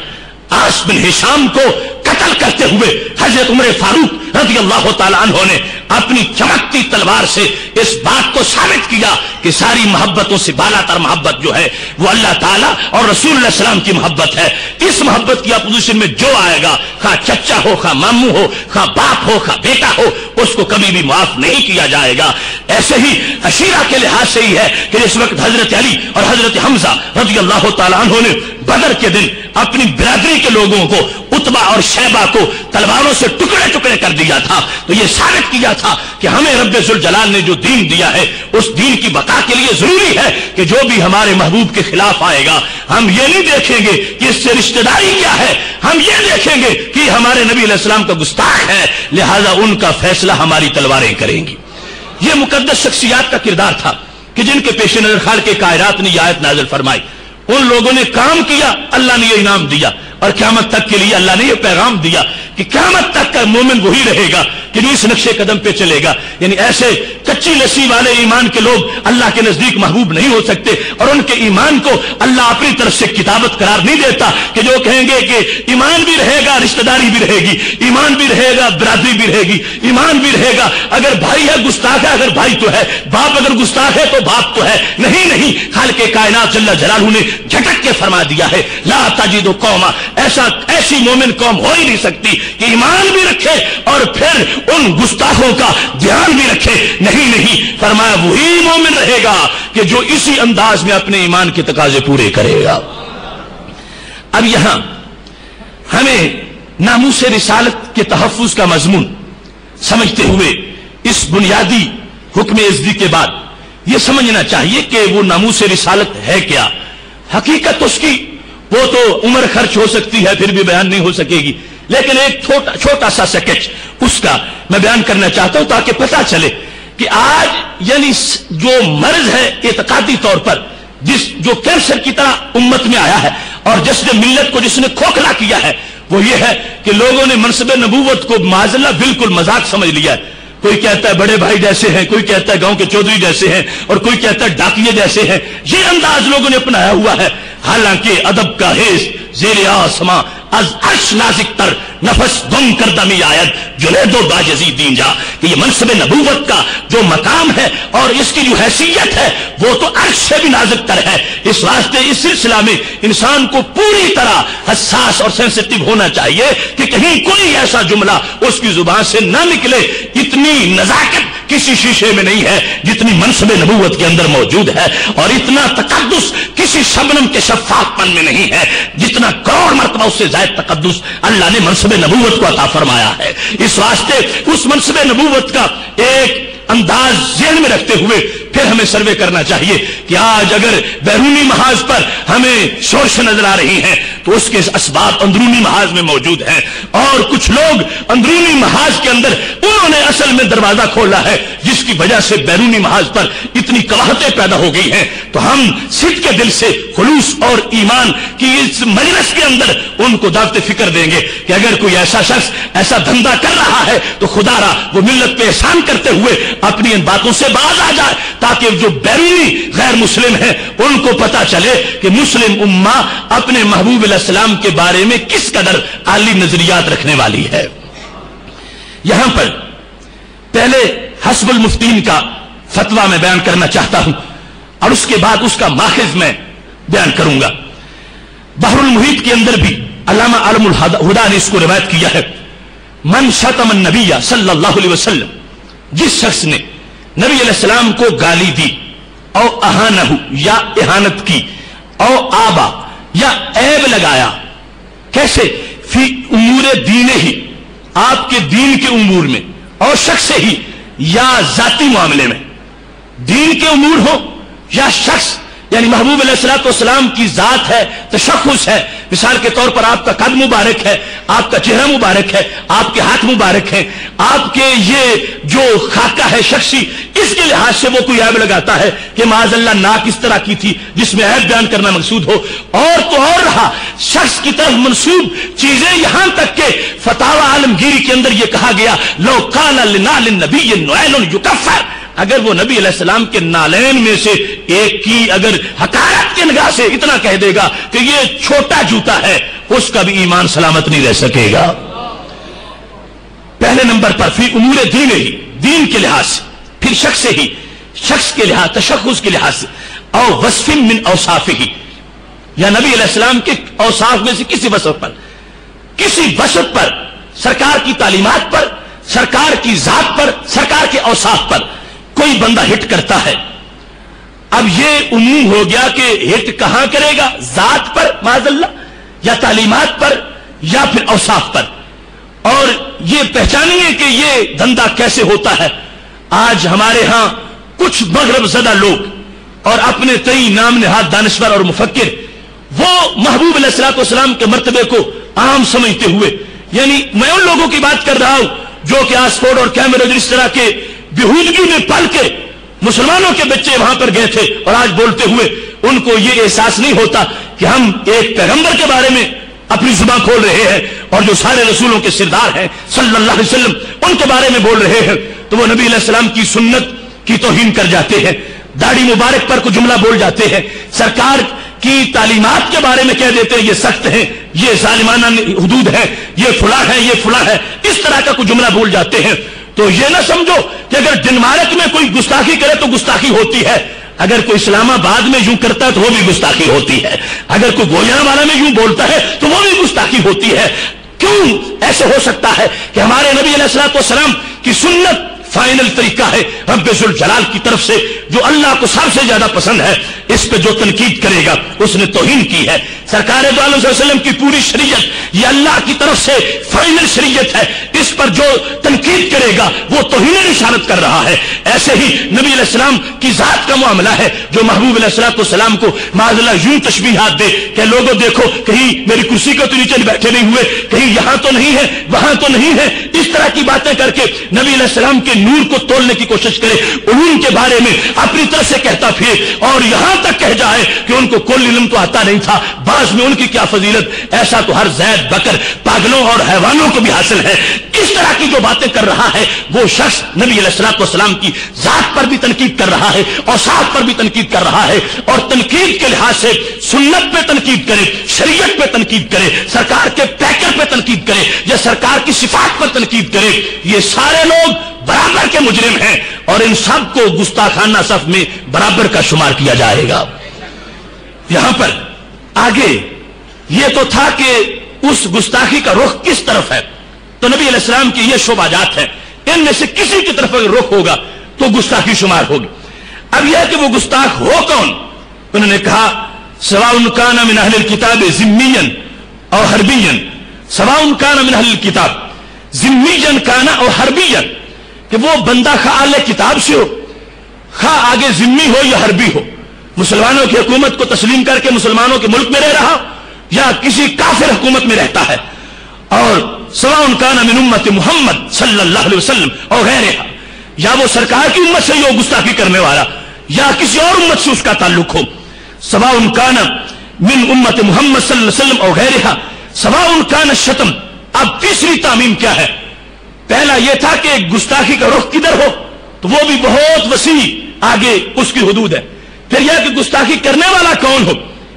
عاص بن ہشام کو قتل کرتے ہوئے حضرت عمر فاروق رضی اللہ تعالیٰ عنہ نے اپنی چمکتی تلوار سے اس بات کو ثابت کیا کہ ساری محبتوں سے بالا تر محبت جو ہے وہ اللہ تعالیٰ اور رسول اللہ علیہ السلام کی محبت ہے۔ اس محبت کی اپوزیشن میں جو آئے گا، خواہ چچا ہو، خواہ ماموں ہو، خواہ باپ ہو، خواہ بیٹا ہو، اس کو کبھی بھی معاف نہیں کیا جائے گا۔ ایسے ہی عشیرہ کے لحاظ سے ہی ہے کہ اس وقت حضرت علی اور حضرت حمزہ رضی اللہ تعالیٰ عنہ نے بدر کے دن اپنی برادری کے لوگوں کو، عتبہ اور شیبہ کو تلواروں سے ٹکڑے ٹکڑے کر دیا تھا، تو یہ ثابت کیا تھا کہ ہمیں رب ذوالجلال نے جو دین دیا ہے اس دین کی بقا کے لیے ضروری ہے کہ جو بھی ہمارے محبوب کے خلاف آئے گا ہم یہ نہیں دیکھیں گے کہ اس سے رشتہ داری کیا ہے، ہم یہ دیکھیں گے کہ ہمارے نبی علیہ السلام کا گستاخ ہے، لہذا ان کا فیصلہ ہماری تلواریں کریں گی۔ یہ مقدس شخصیات کا کردار تھا کہ جن کے پیش نظر خالق کائنات نے یہ آیت نازل فرمائی، ان لوگوں نے کام کیا، اللہ نے یہ انعام دیا، اور قیامت تک کے لیے اللہ نے یہ پیغام دیا کہ قیامت تک کا مومن وہی رہے گا کہ جو اس نقشے قدم پہ چلے گا۔ یعنی ایسے کچی لسی والے ایمان کے لوگ اللہ کے نزدیک محبوب نہیں ہو سکتے، اور ان کے ایمان کو اللہ اپنی طرف سے کتابت قرار نہیں دیتا کہ جو کہیں گے کہ ایمان بھی رہے گا، رشتہ داری بھی رہے گی، ایمان بھی رہے گا، برادری بھی رہے گی، ایمان بھی رہے گا، اگر بھائی ہے گستاخ ہے، اگر بھائی تو ہے، باپ اگر گستاخ ہے تو باپ تو ہے۔ نہیں، خالق کائنات جل جلالہ نے جھٹک کے فرما دیا ہے، لا تجد قوما، ایسی مومن قوم ہو ہی نہیں سکتی کہ ایمان بھی رکھے اور پھر ان گستاخوں کا دھیان بھی رکھے۔ نہیں، فرمایا وہی مومن رہے گا کہ جو اسی انداز میں اپنے ایمان کے تقاضے پورے کرے گا۔ اب یہاں ہمیں ناموس رسالت کے تحفظ کا مضمون سمجھتے ہوئے اس بنیادی حکم عزتی کے بعد یہ سمجھنا چاہیے کہ وہ ناموس رسالت ہے کیا۔ حقیقت اس کی وہ تو عمر خرچ ہو سکتی ہے، پھر بھی بیان نہیں ہو سکے گی، لیکن ایک چھوٹا سا سکیچ اس کا میں بیان کرنا چاہتا ہوں تاکہ پتہ چلے کہ آج یعنی جو مرض ہے اعتقادی طور پر جو کینسر کی طرح امت میں آیا ہے اور جس نے ملت کو جس نے کھوکھلا کیا ہے وہ یہ ہے کہ لوگوں نے منصب نبوت کو معاذ اللہ بالکل مذاق سمجھ لیا ہے. کوئی کہتا ہے بڑے بھائی جیسے ہیں, کوئی کہتا ہے گاؤں کے چودھری جیسے ہیں, اور کوئی کہتا ہے ڈاکیے جیسے ہیں. یہ انداز لوگوں نے اپنایا ہوا ہے. حالانکہ ادب کا حیث زیر آسماں از عرش نازک تر نفس گم کردہ می آید جنید و باجزی دین جا, کہ یہ منصب نبوت کا جو مقام ہے اور اس کی جو حیثیت ہے وہ تو عرش سے بھی نازک تر ہے. اس واسطے اس سلسلہ میں انسان کو پوری طرح حساس اور سینسٹیو ہونا چاہیے کہ کہیں کوئی ایسا جملہ اس کی زبان سے نہ نکلے. اتنی نزاکت کسی شیشے میں نہیں ہے جتنی منصب نبوت کے اندر موجود ہے, اور اتنا تقدس کسی شبنم کے شفاف پن میں نہیں ہے جتنا کروڑ مرتبہ اس سے زائد تقدس اللہ نے منصب نبوت کو عطا فرمایا ہے. اس واسطے اس منصب نبوت کا ایک انداز ذہن میں رکھتے ہوئے پھر ہمیں سروے کرنا چاہیے کہ آج اگر بیرونی محاذ پر ہمیں شورش نظر آ رہی ہیں تو اس کے اسباب اندرونی محاذ میں موجود ہیں, اور کچھ لوگ اندرونی محاذ کے اندر انہوں نے اصل میں دروازہ کھولا ہے جس کی وجہ سے بیرونی محاذ پر اتنی قباحتیں پیدا ہو گئی ہیں. تو ہم صدق کے دل سے خلوص اور ایمان کی اس مجلس کے اندر ان کو دعوت فکر دیں گے کہ اگر کوئی ایسا شخص ایسا دھندا کر رہا ہے تو خدا را وہ ملت پہ احسان کرتے ہوئے اپنی ان باتوں سے باز آ جائے, تاکہ جو بیرونی غیر مسلم ہیں ان کو پتا چلے کہ مسلم امہ اپنے محبوب علیہ السلام کے بارے میں کس قدر عالی نظریات رکھنے والی ہے. یہاں پر پہلے حسب المفتین کا فتویٰ میں بیان کرنا چاہتا ہوں اور اس کے بعد اس کا ماخذ میں بیان کروں گا. بحر المحیط کے اندر بھی علامہ علم الہدا نے اس کو روایت کیا ہے, من شتم النبی صلی اللہ علیہ وسلم, جس شخص نے نبی علیہ السلام کو گالی دی او اہانہ یا اہانت کی او آبا یا عیب لگایا, کیسے فی امور دین ہی, آپ کے دین کے امور میں, اور شخص ہی یا ذاتی معاملے میں, دین کے امور ہو یا شخص یعنی محبوب علیہ السلام کی ذات ہے, تشخص ہے. مثال کے طور پر آپ کا قد مبارک ہے, آپ کا چہرہ مبارک ہے, آپ کے ہاتھ مبارک ہیں, آپ کے یہ جو خاکہ ہے شخصی, اس کے لحاظ سے وہ کوئی عیب لگاتا ہے کہ معاذ اللہ ناک اس طرح کی تھی جس میں عیب بیان کرنا مقصود ہو, اور تو اور رہا شخص کی طرف منسوب چیزیں یہاں تک کہ فتاوی عالمگیری کے اندر یہ کہا گیا لو قال لنال النبی نعیل یکفر, اگر وہ نبی علیہ السلام کے نالین میں سے ایک کی اگر حقارت کی نگاہ سے اتنا کہہ دے گا کہ یہ چھوٹا جوتا ہے, اس کا بھی ایمان سلامت نہیں رہ سکے گا. پہلے نمبر پر فی امور دین ہی, دین کے لحاظ سے, پھر شخص ہی, شخص کے لحاظ تشخص کے لحاظ سے, او وصف من اوصاف ہی, یا نبی علیہ السلام کے اوصاف میں سے کسی وصف پر, کسی وصف پر, سرکار کی تعلیمات پر, سرکار کی ذات پر, سرکار کے اوصاف پر کوئی بندہ ہٹ کرتا ہے. اب یہ عموم ہو گیا کہ ہٹ کہاں کرے گا, ذات پر معاذ اللہ, یا تعلیمات پر, یا پھر اوصاف پر, اور یہ پہچانیے کہ یہ دھندا کیسے ہوتا ہے. آج ہمارے ہاں کچھ مغرب زدہ لوگ اور اپنے کئی نام نہاد دانشور اور مفکر وہ محبوب علیہ السلام کے مرتبے کو عام سمجھتے ہوئے, یعنی میں ان لوگوں کی بات کر رہا ہوں جو کہ آسفورڈ اور کیمبرج اس طرح کے بہودگی میں پل کے مسلمانوں کے بچے وہاں پر گئے تھے, اور آج بولتے ہوئے ان کو یہ احساس نہیں ہوتا کہ ہم ایک پیغمبر کے بارے میں اپنی زبان کھول رہے ہیں اور جو سارے رسولوں کے سردار ہیں صلی اللہ علیہ وسلم ان کے بارے میں بول رہے ہیں, تو وہ نبی علیہ السلام کی سنت کی توہین کر جاتے ہیں, داڑھی مبارک پر کوئی جملہ بول جاتے ہیں, سرکار کی تعلیمات کے بارے میں کہہ دیتے ہیں یہ سخت ہیں, یہ ظالمانہ حدود ہے, یہ فلاں ہے, یہ فلاں ہے, اس طرح کا کوئی جملہ بول جاتے ہیں. تو یہ نہ سمجھو کہ اگر ڈنمارک میں کوئی گستاخی کرے تو گستاخی ہوتی ہے, اگر کوئی اسلام آباد میں یوں کرتا ہے تو وہ بھی گستاخی ہوتی ہے, اگر کوئی گوجران والا میں یوں بولتا ہے تو وہ بھی گستاخی ہوتی ہے. کیوں ایسے ہو سکتا ہے کہ ہمارے نبی علیہ السلام کی سنت فائنل طریقہ ہے, رب ذوالجلال کی طرف سے جو اللہ کو سب سے زیادہ پسند ہے، اس پہ جو تنقید کرے گا اس نے توہین کی ہے۔ سرکار دو عالم صلی اللہ علیہ وسلم کی پوری شریعت یہ اللہ کی طرف سے فائنل شریعت ہے، اس پر جو تنقید کرے گا وہ توہین رسالت کر رہا ہے۔ ایسے ہی نبی علیہ السلام کی ذات کا معاملہ ہے، جو محبوب علیہ السلام کو معاذ اللہ یوں تشبیہات دے کہ لوگوں دیکھو کہیں میری کرسی کو تو نیچے بیٹھے نہیں ہوئے، کہیں یہاں تو نہیں ہے وہاں تو نہیں ہے، اس طرح کی باتیں کر کے نبی علیہ السلام کے نور کو تولنے کی کوشش کرے، علوم کے بارے میں اپنی طرف سے کہتا پھرے اور یہاں تک کہہ جائے کہ ان کو کل علم تو آتا نہیں تھا، بعض میں ان کی کیا فضیلت، ایسا تو ہر زید بکر پاگلوں اور حیوانوں کو بھی حاصل ہے۔ اس طرح کی جو باتیں کر رہا ہے وہ شخص نبی علیہ السلام کی ذات پر بھی تنقید کر رہا ہے اور صاحب پر بھی تنقید کر رہا ہے، اور تنقید کے لحاظ سے سنت پہ تنقید کرے، شریعت پہ تنقید کرے، سرکار کے پیکر پہ تنقید کرے یا سرکار کی صفات پر تنقید کرے، یہ سارے لوگ برابر کے مجرم ہیں اور ان سب کو گستاخانہ صف میں برابر کا شمار کیا جائے گا۔ یہاں پر آگے یہ تو تھا کہ اس گستاخی کا رخ کس طرف ہے، تو نبی علیہ السلام کی یہ شعبہ جات ہے، ان میں سے کسی کی طرف اگر رخ ہوگا تو گستاخی شمار ہوگی۔ اب یہ کہ وہ گستاخ ہو کون، انہوں نے کہا سواء کان من اہل الکتاب ذمیا او حربیا، سواء کان من اہل الکتاب ذمیا کان او حربیا، کہ وہ بندہ خواہ اہل کتاب سے ہو، خواہ آگے ذمی ہو یا حربی ہو، مسلمانوں کی حکومت کو تسلیم کر کے مسلمانوں کے ملک میں رہ رہا یا کسی کافر حکومت میں رہتا ہے، اور سواء کان من امت محمد صلی اللہ علیہ وسلم اور غیرہا، یا وہ سرکار کی امت سے ہی ہو گستاخی کرنے والا یا کسی اور امت سے اس کا تعلق ہو، سواء کان من امت محمد صلی اللہ علیہ وسلم اور غیرہا سواء کان شتم۔ اب تیسری تعمیم کیا ہے، پہلا یہ تھا کہ گستاخی کا رخ کدھر ہو تو وہ بھی بہت وسیع آگے اس کی حدود ہے، پھر یہ کہ گستاخی کرنے والا کون ہو،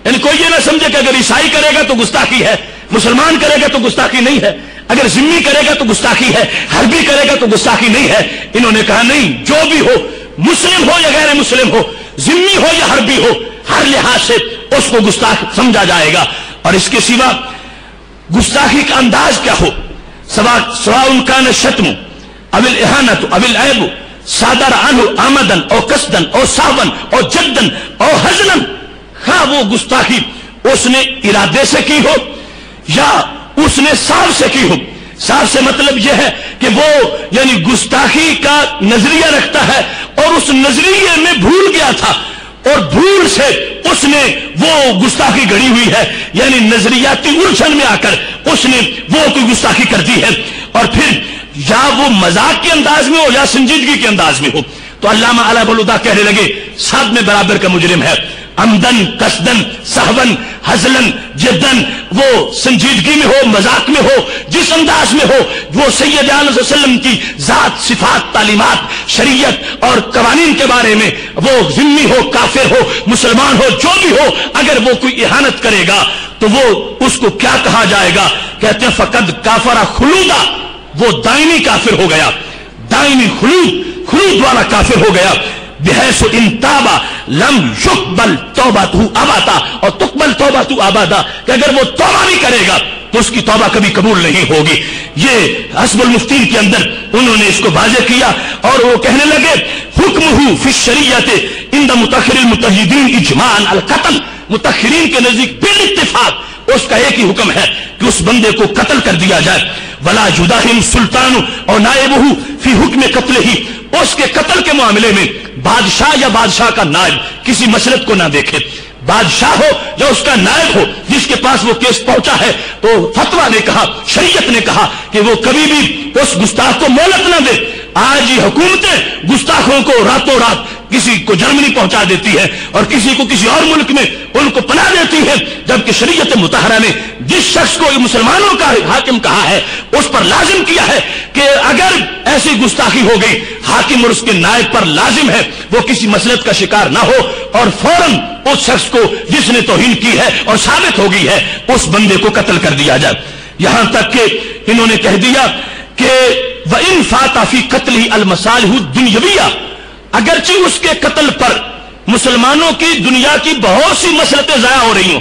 یعنی کوئی یہ نہ سمجھے کہ اگر عیسائی کرے گا تو گستاخی ہے، مسلمان کرے گا تو گستاخی نہیں ہے، اگر ذمی کرے گا تو گستاخی ہے، حربی کرے گا تو گستاخی نہیں ہے۔ انہوں نے کہا نہیں، جو بھی ہو، مسلم ہو یا غیر مسلم ہو، ذمی ہو یا حربی ہو، ہر لحاظ سے اس کو گستاخ سمجھا جائے گا۔ اور اس کے سوا گستاخی کا انداز کیا ہو، سواء کان الشتم او الاہانۃ او العیب صادر عنہ عمدا او قصدا او سہوا او جدا او ہزلا، خواہ وہ گستاخی اس نے ارادے سے کی ہو یا اس نے صاف سے کی ہو۔ صاف سے مطلب یہ ہے کہ وہ یعنی گستاخی کا نظریہ رکھتا ہے اور اس نظریے میں بھول گیا تھا اور بھول سے اس نے وہ گستاخی گڑی ہوئی ہے، یعنی نظریاتی الجھن میں آ کر اس نے وہ کوئی گستاخی کر دی ہے، اور پھر یا وہ مذاق کے انداز میں ہو یا سنجیدگی کے انداز میں ہو۔ تو علامہ علی بلودا کہنے لگے سب میں برابر کا مجرم ہے، عمدن قصدن سہون ہزلن جدن، وہ سنجیدگی میں ہو مذاق میں ہو جس انداز میں ہو، وہ سید عالم صلی اللہ علیہ وسلم کی ذات صفات تعلیمات شریعت اور قوانین کے بارے میں، وہ ذمی ہو کافر ہو مسلمان ہو جو بھی ہو، اگر وہ کوئی اہانت کرے گا تو وہ اس کو کیا کہا جائے گا، کہتے ہیں فقد کافر خلودا، وہ دائمی کافر ہو گیا، دائمی خلود والا کافر ہو گیا۔ بحیث ان تابا لم یقبل توبتہ ابدا، اور تقبل توبتہ ابدا، کہ اگر وہ توبہ بھی کرے گا تو اس کی توبہ کبھی قبول نہیں ہوگی۔ یہ حسب المفتین کے اندر انہوں نے اس کو واضح کیا اور وہ کہنے لگے حکمہ فی الشریعۃ عند متأخر المجتہدین اجماعا القتل، متأخرین کے نزدیک بالاتفاق اس کا ایک ہی حکم ہے کہ اس بندے کو قتل کر دیا جائے۔ ولا یداہم سلطان اور نائبہ فی حکم قتلہ، اس کے قتل کے معاملے میں بادشاہ یا بادشاہ کا نائب کسی مسلط کو نہ دیکھے، بادشاہ ہو یا اس کا نائب ہو جس کے پاس وہ کیس پہنچا ہے، تو فتویٰ نے کہا، شریعت نے کہا کہ وہ کبھی بھی اس گستاخ کو مہلت نہ دے۔ آج یہ حکومتیں گستاخوں کو راتوں رات کسی کو جرمنی پہنچا دیتی ہے اور کسی کو کسی اور ملک میں ان کو پناہ دیتی ہے، جبکہ شریعت مطہرہ نے جس شخص کو مسلمانوں کا حاکم کہا ہے اس پر لازم کیا ہے کہ اگر ایسی گستاخی ہو گئی، حاکم اور اس کے نائب پر لازم ہے وہ کسی مسلط کا شکار نہ ہو اور فوراً اس شخص کو جس نے توہین کی ہے اور ثابت ہو گئی ہے اس بندے کو قتل کر دیا جائے۔ یہاں تک کہ انہوں نے کہہ دیا کہ وَإِن فَاتَ فِي قَتْلِهِ الْمَصَالِحُ الدُّنْيَوِيَّةُ، اگرچہ اس کے قتل پر مسلمانوں کی دنیا کی بہت سی مصلحتیں ضائع ہو رہی ہوں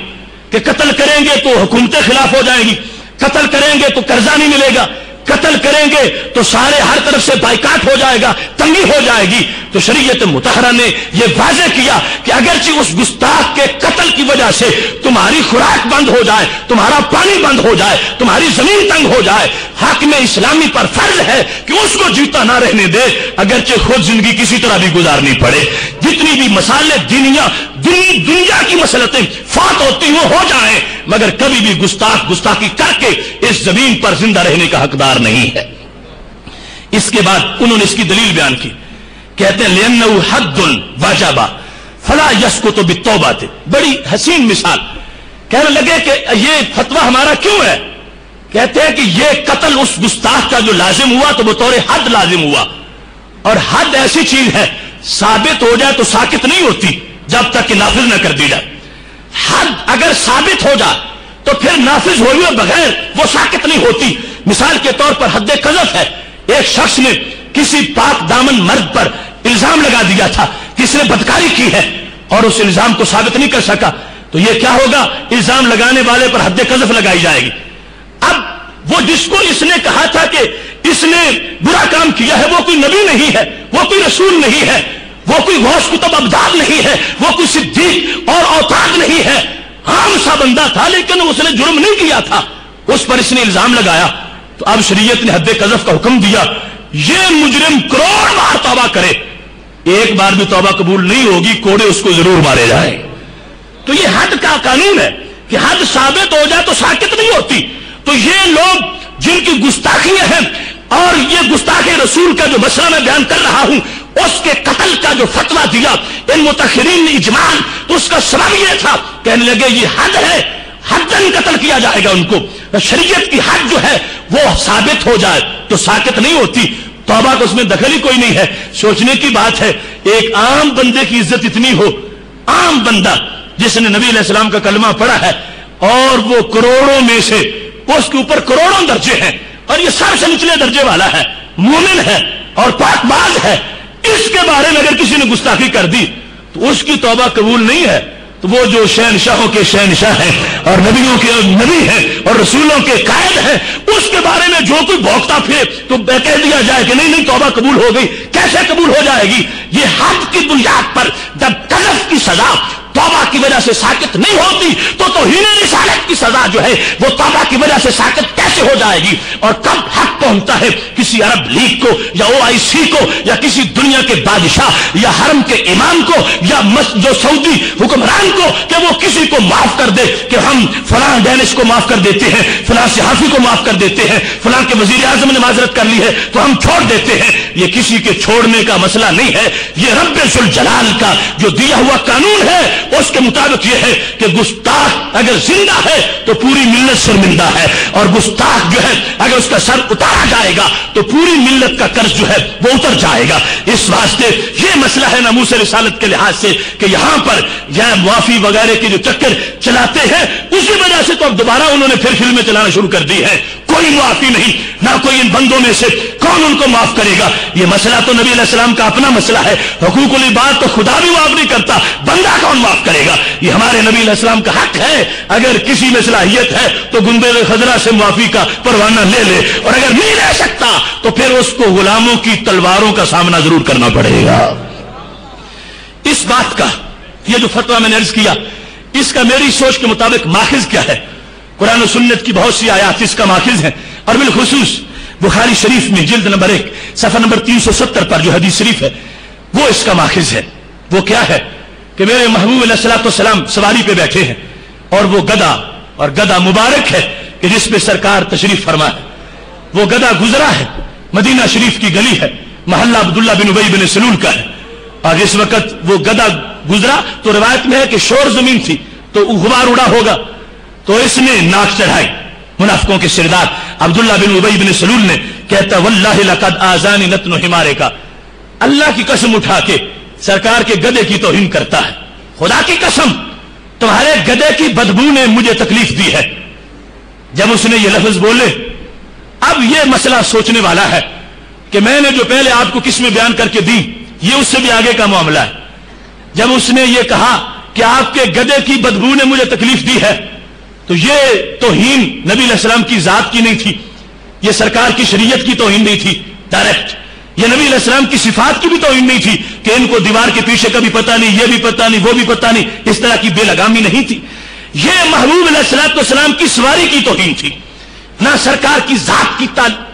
کہ قتل کریں گے تو حکومتیں خلاف ہو جائیں گی، قتل کریں گے تو قرضہ نہیں ملے گا، قتل کریں گے تو سارے ہر طرف سے بائیکاٹ ہو جائے گا، تنگی ہو جائے گی. تو شریعت مطہرہ نے یہ واضح کیا کہ اگرچہ اس گستاخ کے قتل کی وجہ سے تمہاری خوراک بند ہو جائے، تمہارا پانی بند ہو جائے، تمہاری زمین تنگ ہو جائے، حاکم اسلامی پر فرض ہے کہ اس کو جیتا نہ رہنے دے، اگرچہ خود زندگی کسی طرح بھی گزارنی پڑے. جتنی بھی مسائل دنیا کی مسلطیں فات ہوتی ہو جائیں، مگر کبھی بھی گستاخی کر کے اس زمین پر زندہ رہنے کا حقدار نہیں ہے. اس کے بعد انہوں نے اس کی دلیل بیان کی، کہتے ہیں لِأَنَّهُ حَدٌّ وَجَبَ فَلَا يَسْقُطُ بِالتَّوْبَةِ. بڑی حسین مثال. کہنے لگے کہ یہ فتویٰ ہمارا کیوں ہے؟ کہتے ہیں کہ یہ قتل اس گستاخ کا جو لازم ہوا تو بطور حد لازم ہوا، اور حد ایسی چیز ہے ثابت ہو جائے تو ساکت نہیں ہوتی جب تک کہ نافذ نہ کر دی جائے. حد اگر ثابت ہو جائے تو پھر نافذ ہوئے بغیر وہ ساکت نہیں ہوتی. مثال کے طور پر حد قذف ہے. ایک شخص نے کسی پاک دامن مرد پر الزام لگا دیا تھا کہ اس نے بدکاری کی ہے، اور اس الزام کو ثابت نہیں کر سکا، تو یہ کیا ہوگا؟ الزام لگانے والے پر حد قذف لگائی جائے گی. اب وہ جس کو اس نے کہا تھا کہ اس نے برا کام کیا ہے، وہ کوئی نبی نہیں ہے، وہ کوئی رسول نہیں ہے، وہ کوئی غوث کتب ابدال نہیں ہے، وہ کوئی صدیق اور اوتاد نہیں ہے، عام سا بندہ تھا، لیکن اس نے جرم نہیں کیا تھا، اس پر اس نے الزام لگایا. تو اب شریعت نے حد قذف کا حکم دیا، یہ مجرم کروڑ بار توبہ کرے، ایک بار بھی توبہ قبول نہیں ہوگی، کوڑے اس کو ضرور مارے جائیں. تو یہ حد کا قانون ہے کہ حد ثابت ہو جائے تو ساکت نہیں ہوتی. تو یہ لوگ جن کی گستاخیاں ہیں، اور یہ گستاخ رسول کا جو مسئلہ میں بیان کر رہا ہوں، اس کے قتل کا جو فتویٰ دیا ان متاخرین نے اجماع، تو اس کا سبب یہ تھا، کہنے لگے یہ حد ہے، حداً قتل کیا جائے گا ان کو. شریعت کی حد جو ہے وہ ثابت ہو جائے تو ساکت نہیں ہوتی. توبہ کو اس میں دخل ہی کوئی نہیں ہے. سوچنے کی بات ہے، ایک عام بندے کی عزت اتنی ہو، عام بندہ جس نے نبی علیہ السلام کا کلمہ پڑھا ہے، اور وہ کروڑوں میں سے اس کے اوپر کروڑوں درجے ہیں، اور یہ سب سے نچلے درجے والا ہے، مومن ہے اور پاک باز ہے، اس کے بارے میں اگر کسی نے گستاخی کر دی تو اس کی توبہ قبول نہیں ہے. تو وہ جو شہنشاہوں کے شہنشاہ ہیں اور نبیوں کے نبی ہیں اور رسولوں کے قائد ہیں، اس کے بارے میں جو کوئی بھونکتا پھرے تو کہہ دیا جائے کہ نہیں توبہ قبول ہو گئی. کیسے قبول ہو جائے گی؟ یہ حد کی بنیاد پر جب قذف کی سزا توبہ کی وجہ سے ساکت نہیں ہوتی تو توہین رسالت کی سزا جو ہے وہ توبہ کی وجہ سے ساکت کیسے ہو جائے گی؟ اور کب حق پہنچتا ہے کسی عرب لیگ کو یا OIC کو یا کسی دنیا کے بادشاہ یا حرم کے امام کو یا جو سعودی حکمران کو کہ وہ کسی کو معاف کر دے کہ ہم فلاں ڈینش کو معاف کر دیتے ہیں، فلاں صحافی کو معاف کر دیتے ہیں، فلاں کے وزیر اعظم نے معذرت کر لی ہے تو ہم چھوڑ دیتے ہیں. یہ کسی کے چھوڑنے کا مسئلہ نہیں ہے، یہ رب ذوالجلال کا جو دیا ہوا قانون ہے اس کے مطابق یہ ہے کہ گستاخ اگر زندہ ہے تو پوری ملت شرمندہ ہے، اور گستاخ جو ہے اگر اس کا سر اتارا جائے گا تو پوری ملت کا قرض جو ہے وہ اتر جائے گا. اس واسطے یہ مسئلہ ہے ناموس رسالت کے لحاظ سے کہ یہاں پر یہ معافی وغیرہ کے جو چکر چلاتے ہیں اسی وجہ سے تو اب دوبارہ انہوں نے پھر فلمیں چلانا شروع کر دی ہے. کوئی معافی نہیں، نہ کوئی ان بندوں میں سے کون ان کو معاف کرے گا. یہ مسئلہ تو نبی علیہ السلام کا اپنا مسئلہ ہے. حقوق العباد تو خدا بھی معاف نہیں کرتا، بندہ کون معاف کرے گا؟ یہ ہمارے نبی علیہ السلام کا حق ہے. اگر کسی میں صلاحیت ہے تو گنبد خضرا سے معافی کا پروانہ لے لے، اور اگر نہیں لے سکتا تو پھر اس کو غلاموں کی تلواروں کا سامنا ضرور کرنا پڑے گا. اس بات کا یہ جو فتویٰ میں نے عرض کیا، اس کا میری سوچ کے مطابق ماخذ کیا ہے؟ قرآن و سنت کی بہت سی آیات اس کا ماخذ ہیں، اور بالخصوص بخاری شریف میں جلد نمبر 1 صفحہ نمبر 370 پر جو حدیث شریف ہے وہ اس کا ماخذ ہے. وہ کیا ہے کہ میرے محبوب علیہ الصلوۃ والسلام سواری پہ بیٹھے ہیں، اور وہ گدا، اور گدا مبارک ہے کہ جس پہ سرکار تشریف فرما ہے، وہ گدا گزرا ہے، مدینہ شریف کی گلی ہے، محلہ عبداللہ بن ابی بن سلول کا ہے، اور جس وقت وہ گدا گزرا تو روایت میں ہے کہ شور زمین تھی تو غبار اڑا ہوگا، تو اس نے ناک چڑھائی. منافقوں کے سردار عبداللہ بن ابی بن سلول نے کہتا واللہ لقد آذانی نتن حمارے کا، اللہ کی قسم اٹھا کے سرکار کے گدے کی توہین کرتا ہے، خدا کی قسم تمہارے گدے کی بدبو نے مجھے تکلیف دی ہے. جب اس نے یہ لفظ بولے، اب یہ مسئلہ سوچنے والا ہے کہ میں نے جو پہلے آپ کو قسمیں بیان کر کے دی یہ اس سے بھی آگے کا معاملہ ہے. جب اس نے یہ کہا کہ آپ کے گدے کی بدبو نے مجھے تکلیف دی ہے تو یہ توہین نبی علیہ السلام کی ذات کی نہیں تھی، یہ سرکار کی شریعت کی توہین نہیں تھی ڈائریکٹ، یہ نبی علیہ السلام کی صفات کی بھی توہین نہیں تھی کہ ان کو دیوار کے پیچھے کا بھی پتہ نہیں، یہ بھی پتہ نہیں، وہ بھی پتہ نہیں، اس طرح کی بے لگامی نہیں تھی. یہ محبوب علیہ السلام کی سواری کی توہین تھی. نہ سرکار کی ذات کی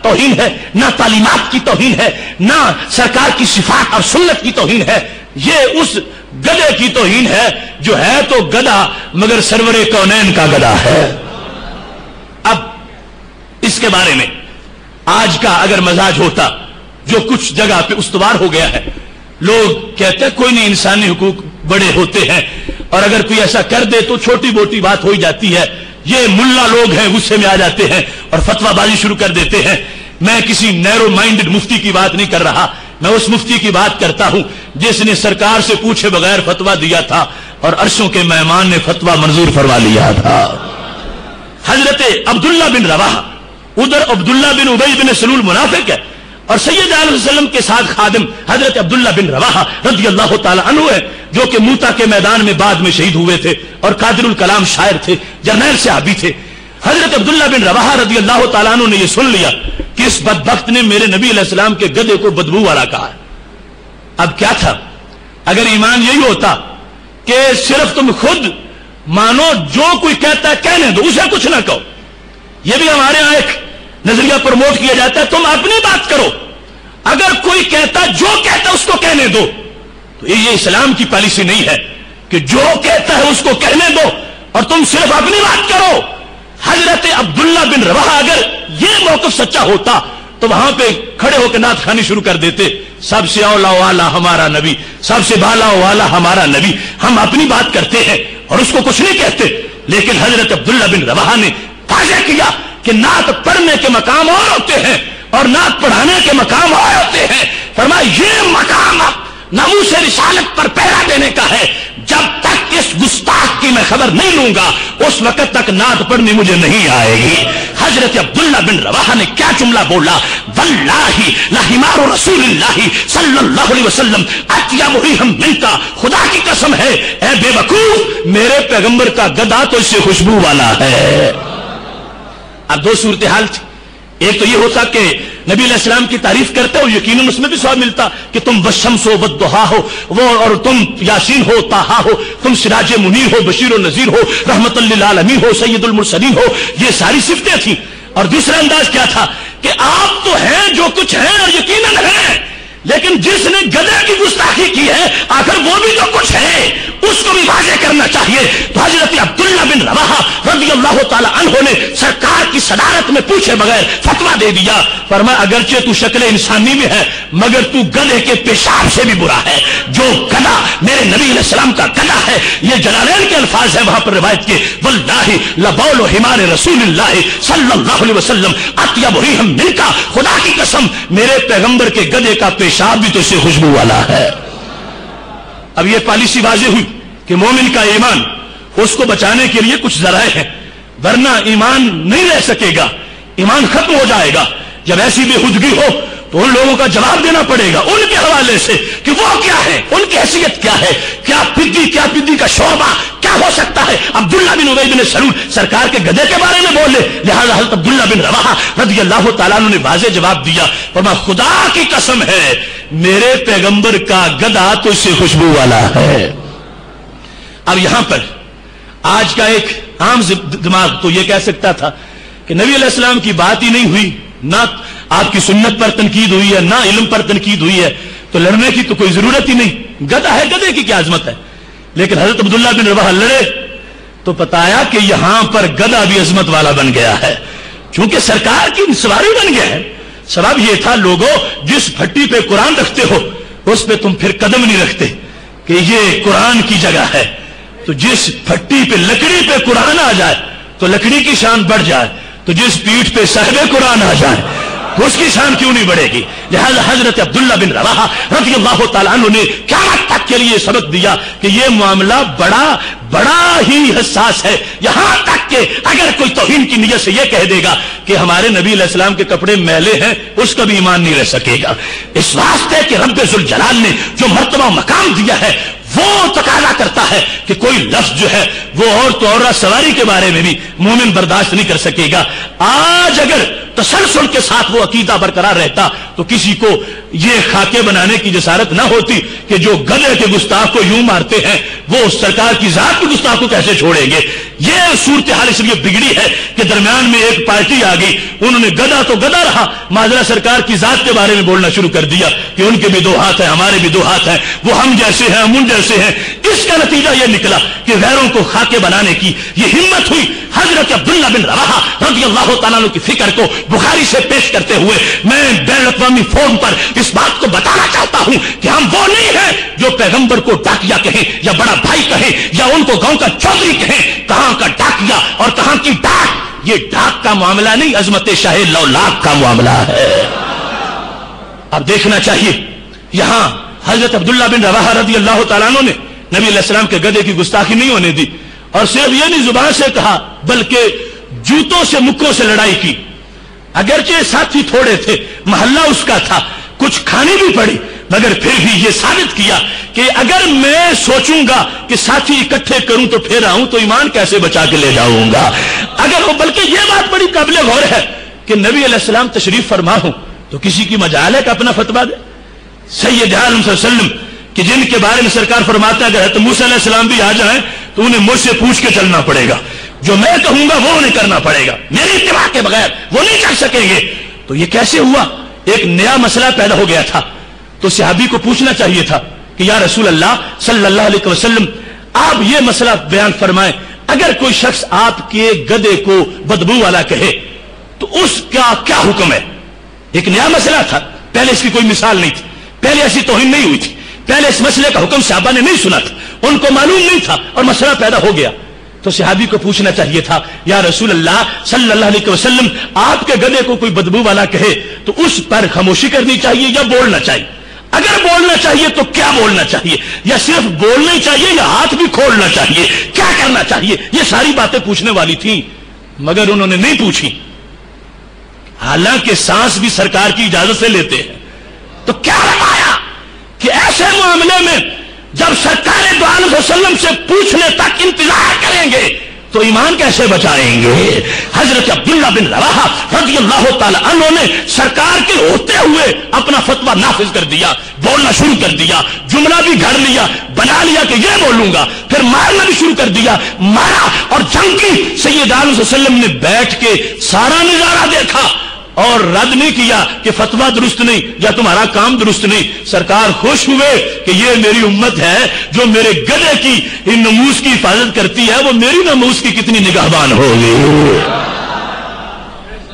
توہین ہے، نہ تعلیمات کی توہین ہے، نہ سرکار کی صفات اور سنت کی توہین ہے. یہ اس گدھے کی توہین ہے جو ہے تو گدھا مگر سرور کونین کا گدھا ہے. اب اس کے بارے میں آج کا اگر مزاج ہوتا جو کچھ جگہ پہ استوار ہو گیا ہے، لوگ کہتے ہیں کوئی نہیں، انسانی حقوق بڑے ہوتے ہیں اور اگر کوئی ایسا کر دے تو چھوٹی موٹی بات ہو جاتی ہے. یہ ملا لوگ ہیں، غصے میں آ جاتے ہیں اور فتویٰ بازی شروع کر دیتے ہیں. میں کسی نیرو مائنڈڈ مفتی کی بات نہیں کر رہا، میں اس مفتی کی بات کرتا ہوں جس نے سرکار سے پوچھے بغیر فتویٰ دیا تھا اور عرشوں کے مہمان نے فتویٰ منظور فرما لیا تھا. حضرت عبداللہ بن رواحہ، ادھر عبداللہ بن ابی بن سلول منافق ہے اور سید علیہ وسلم کے ساتھ خادم حضرت عبداللہ بن رواحہ رضی اللہ تعالی عنہ ہے جو کہ موتا کے میدان میں بعد میں شہید ہوئے تھے اور قادر الکلام شاعر تھے، جرنیل صحابی تھے. حضرت عبداللہ بن رواحہ رضی اللہ تعالیٰ عنہ نے یہ سن لیا کہ اس بدبخت نے میرے نبی علیہ السلام کے گدھے کو بدبو والا کہا. اب کیا تھا اگر ایمان یہی ہوتا کہ صرف تم خود مانو، جو کوئی کہتا ہے کہنے دو، اسے کچھ نہ کہو. یہ بھی ہمارے ہاں ایک نظریہ پروموٹ کیا جاتا ہے، تم اپنی بات کرو، اگر کوئی کہتا جو کہتا اس کو کہنے دو. تو یہ اسلام کی پالیسی نہیں ہے کہ جو کہتا ہے اس کو کہنے دو اور تم صرف اپنی بات کرو. حضرت عبداللہ بن رواحہ اگر یہ موقف سچا ہوتا تو وہاں پہ کھڑے ہو کے نعت خوانی شروع کر دیتے، سب سے اولا والا ہمارا نبی، سب سے بالا والا ہمارا نبی، ہم اپنی بات کرتے ہیں اور اس کو کچھ نہیں کہتے. لیکن حضرت عبداللہ بن رواحہ نے واضح کیا کہ نعت پڑھنے کے مقام اور ہوتے ہیں اور نعت پڑھانے کے مقام اور ہوتے ہیں. فرمایا یہ مقام ناموس رسالت پر پہرا دینے کا ہے، جب تک اس گستاخ کی میں خبر نہیں لوں گا اس وقت تک نعت پڑھنی مجھے نہیں آئے گی. حضرت عبداللہ بن رواحہ نے کیا جملہ بولا، واللہ لحمار رسول اللہ صلی اللہ علیہ وسلم اطیب ریحا منک، خدا کی قسم ہے اے بے وقوف، میرے پیغمبر کا گدھا تو اس سے خوشبو والا ہے. اب دو صورتحال تھی، ایک تو یہ ہوتا کہ نبی علیہ السلام کی تعریف کرتے ہو، یقیناً اس میں بھی ثواب ملتا کہ تم والشمس والضحیٰ ہو، وہ اور تم یاسین ہو، طٰہٰ ہو، تم سراج منیر ہو، بشیر و نذیر ہو، رحمت للعالمین ہو، سید المرسلین ہو، یہ ساری صفتیں تھیں. اور دوسرا انداز کیا تھا کہ آپ تو ہیں جو کچھ ہیں اور یقیناً ہیں، لیکن جس نے گدھے کی گستاخی کی ہے آخر وہ بھی جو کچھ ہے اس کو بھی واضح کرنا چاہیے. تو حضرت عبداللہ بن رواحہ رضی اللہ تعالی عنہ نے سرکار کی صدارت میں پوچھے بغیر فتویٰ دے دیا. فرمایا اگرچہ تو شکل انسانی میں ہے مگر تو گدھے کے پیشاب سے بھی برا ہے. جو گدھا میرے نبی علیہ السلام کا گدھا ہے، یہ جلالین کے الفاظ ہیں وہاں پر روایت کے، واللہ لبول حمار رسول اللہ صلی اللہ علیہ وسلم اطیب ریحا منک، خدا کی قسم میرے پیغمبر کے گدھے کا پیشاب بھی تو اس سے خوشبو والا ہے. اب یہ پالیسی واضح ہوئی کہ مومن کا ایمان اس کو بچانے کے لیے کچھ ذرائع ہیں، ورنہ ایمان نہیں رہ سکے گا، ایمان ختم ہو جائے گا. جب ایسی بے خودگی ہو تو ان لوگوں کا جواب دینا پڑے گا ان کے حوالے سے کہ وہ کیا ہے، ان کی حیثیت کیا ہے، کیا پدی کا شعبہ کیا ہو سکتا ہے. عبداللہ بن ابی بن سلول سرکار کے گدھے کے بارے میں بولے، لہذا حضرت عبداللہ بن رواحہ رضی اللہ تعالیٰ عنہ نے واضح جواب دیا، فرمایا خدا کی قسم ہے میرے پیغمبر کا گدھا تو اس سے خوشبو والا ہے. اب یہاں پر آج کا ایک عام دماغ تو یہ کہہ سکتا تھا کہ نبی علیہ السلام کی بات ہی نہیں ہوئی، نہ آپ کی سنت پر تنقید ہوئی ہے، نہ علم پر تنقید ہوئی ہے، تو لڑنے کی تو کوئی ضرورت ہی نہیں، گدھا ہے، گدھے کی کیا عظمت ہے. لیکن حضرت عبداللہ بن رواحہ لڑے تو بتایا کہ یہاں پر گدھا بھی عظمت والا بن گیا ہے، چونکہ سرکار کی سواری بن گیا ہے. سبب یہ تھا لوگوں جس پھٹی پہ قرآن رکھتے ہو اس پہ تم پھر قدم نہیں رکھتے کہ یہ قرآن کی جگہ ہے. تو جس پھٹی پہ لکڑی پہ قرآن آ جائے تو لکڑی کی شان بڑھ جائے، تو جس پیٹھ پہ صاحب قرآن آ جائے اس کی شان کیوں نہیں بڑھے گی. لہذا حضرت عبداللہ بن رواحہ رضی اللہ تعالیٰ عنہ نے قیامت تک کے لیے سبق دیا کہ یہ معاملہ بڑا ہی حساس ہے، یہاں تک کہ اگر کوئی توہین کی نیت سے یہ کہہ دے گا کہ ہمارے نبی علیہ السلام کے کپڑے میلے ہیں اس کا بھی ایمان نہیں رہ سکے گا. اس واسطے کہ رب ذوالجلال نے جو مرتبہ مقام دیا ہے وہ تقاضا کرتا ہے کہ کوئی لفظ جو ہے وہ عورت و عورت سواری کے بارے میں بھی مومن برداشت نہیں کر سکے گا. آج اگر تسلسل کے ساتھ وہ عقیدہ برقرار رہتا تو کسی کو یہ خاکے بنانے کی جسارت نہ ہوتی کہ جو گدھے کے گستاخ کو یوں مارتے ہیں وہ سرکار کی ذات کے گستاخ کو کیسے چھوڑیں گے. یہ صورتحال اس لیے بگڑی ہے کہ درمیان میں ایک پارٹی آ گئی, انہوں نے گدھا تو گدھا رہا, معذرا سرکار کی ذات کے بارے میں بولنا شروع کر دیا کہ ان کے بھی دو ہاتھ ہیں, ہمارے بھی دو ہاتھ ہیں, وہ ہم جیسے ہیں, ہم ان جیسے ہیں. اس کا نتیجہ یہ نکلا کہ غیروں کو خاکے بنانے کی یہ ہمت ہوئی. حضرت عبداللہ بن رواحہ رضی اللہ تعالیٰ عنہ کی فکر کو بخاری سے پیش کرتے ہوئے میں بین الاقوامی فورم پر اس بات کو بتانا چاہتا ہوں کہ ہم وہ نہیں ہیں جو پیغمبر کو ڈاکیا کہیں یا بڑا بھائی کہیں یا ان کو گاؤں کا چودھری کہیں. کہاں کا ڈاکیا اور کہاں کی ڈاک, یہ ڈاک کا معاملہ نہیں, عظمت شاہ لولاک کا معاملہ ہے. اب دیکھنا چاہیے یہاں حضرت عبداللہ بن رواحہ رضی اللہ تعالیٰ عنہ نے نبی علیہ السلام کے گدھے کی گستاخی نہیں ہونے دی, اور صرف یہ نہیں زبان سے کہا بلکہ جوتوں سے مکوں سے لڑائی کی. اگرچہ ساتھی تھوڑے تھے, محلہ اس کا تھا, کچھ کھانی بھی پڑی, مگر پھر بھی یہ ثابت کیا کہ اگر میں سوچوں گا کہ ساتھی اکٹھے کروں تو پھر آؤں تو ایمان کیسے بچا کے لے جاؤں گا. اگر وہ, بلکہ یہ بات بڑی قابل غور ہے کہ نبی علیہ السلام تشریف فرما ہوں تو کسی کی مجال ہے کہ اپنا فتویٰ دے. سید عالم صلی اللہ علیہ وسلم کہ جن کے بارے میں سرکار فرماتا ہے اگر حضرت موسیٰ علیہ السلام بھی آ جائیں تو انہیں مجھ سے پوچھ کے چلنا پڑے گا, جو میں کہوں گا وہ انہیں کرنا پڑے گا, میری اتباع کے بغیر وہ نہیں چل سکیں گے. تو یہ کیسے ہوا؟ ایک نیا مسئلہ پیدا ہو گیا تھا, تو صحابی کو پوچھنا چاہیے تھا کہ یا رسول اللہ صلی اللہ علیہ وسلم آپ یہ مسئلہ بیان فرمائیں, اگر کوئی شخص آپ کے گدھے کو بدبو والا کہے تو اس کا کیا حکم ہے؟ ایک نیا مسئلہ تھا, پہلے اس کی کوئی مثال نہیں تھی, پہلے ایسی توہین نہیں ہوئی تھی, پہلے اس مسئلے کا حکم صحابہ نے نہیں سنا تھا, ان کو معلوم نہیں تھا اور مسئلہ پیدا ہو گیا. تو صحابی کو پوچھنا چاہیے تھا یا رسول اللہ صلی اللہ علیہ وسلم آپ کے گدھے کو کوئی بدبو والا کہے تو اس پر خاموشی کرنی چاہیے یا بولنا چاہیے؟ اگر بولنا چاہیے تو کیا بولنا چاہیے, یا صرف بولنا ہی چاہیے یا ہاتھ بھی کھولنا چاہیے, کیا کرنا چاہیے؟ یہ ساری باتیں پوچھنے والی تھیں مگر انہوں نے نہیں پوچھی, حالانکہ سانس بھی سرکار کی اجازت سے لیتے ہیں. تو کیا روایا کہ ایسے معاملے میں جب سرکار دو عالم صلی اللہ علیہ وسلم سے پوچھنے تک انتظار کریں گے تو ایمان کیسے بچائیں گے؟ حضرت عبداللہ بن رواحہ رضی اللہ تعالی عنہ نے سرکار کے ہوتے ہوئے اپنا فتویٰ نافذ کر دیا, بولنا شروع کر دیا, جملہ بھی گھڑ لیا, بنا لیا کہ یہ بولوں گا, پھر مارنا بھی شروع کر دیا, مارا اور جنگ کی. سید عالم صلی اللہ علیہ وسلم نے بیٹھ کے سارا نظارہ دیکھا اور رد نہیں کیا کہ فتویٰ درست نہیں یا تمہارا کام درست نہیں. سرکار خوش ہوئے کہ یہ میری امت ہے جو میرے گدھے کی ناموس کی حفاظت کرتی ہے, وہ میری ناموس کی کتنی نگہبان ہوگی.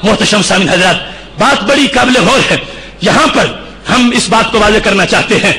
محتشم سامعین حضرات, بات بڑی قابل غور ہے. یہاں پر ہم اس بات کو واضح کرنا چاہتے ہیں,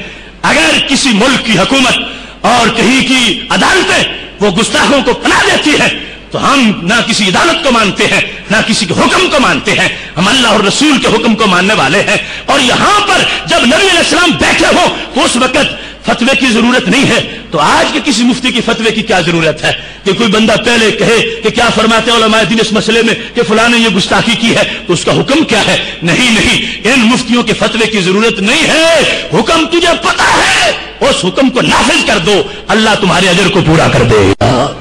اگر کسی ملک کی حکومت اور کہیں کی عدالتیں وہ گستاخوں کو پناہ دیتی ہے تو ہم نہ کسی عدالت کو مانتے ہیں نہ کسی کے حکم کو مانتے ہیں, ہم اللہ اور رسول کے حکم کو ماننے والے ہیں. اور یہاں پر جب نبی علیہ السلام بیٹھے ہو تو اس وقت فتوے کی ضرورت نہیں ہے, تو آج کے کسی مفتی کی فتوے کی کیا ضرورت ہے کہ کوئی بندہ پہلے کہے کہ کیا فرماتے ہیں علماء دین اس مسئلے میں کہ فلاں نے یہ گستاخی کی ہے تو اس کا حکم کیا ہے؟ نہیں نہیں, ان مفتیوں کے فتوے کی ضرورت نہیں ہے, حکم تجھے پتا ہے, اس حکم کو نافذ کر دو, اللہ تمہارے اجر کو پورا کر دے گا.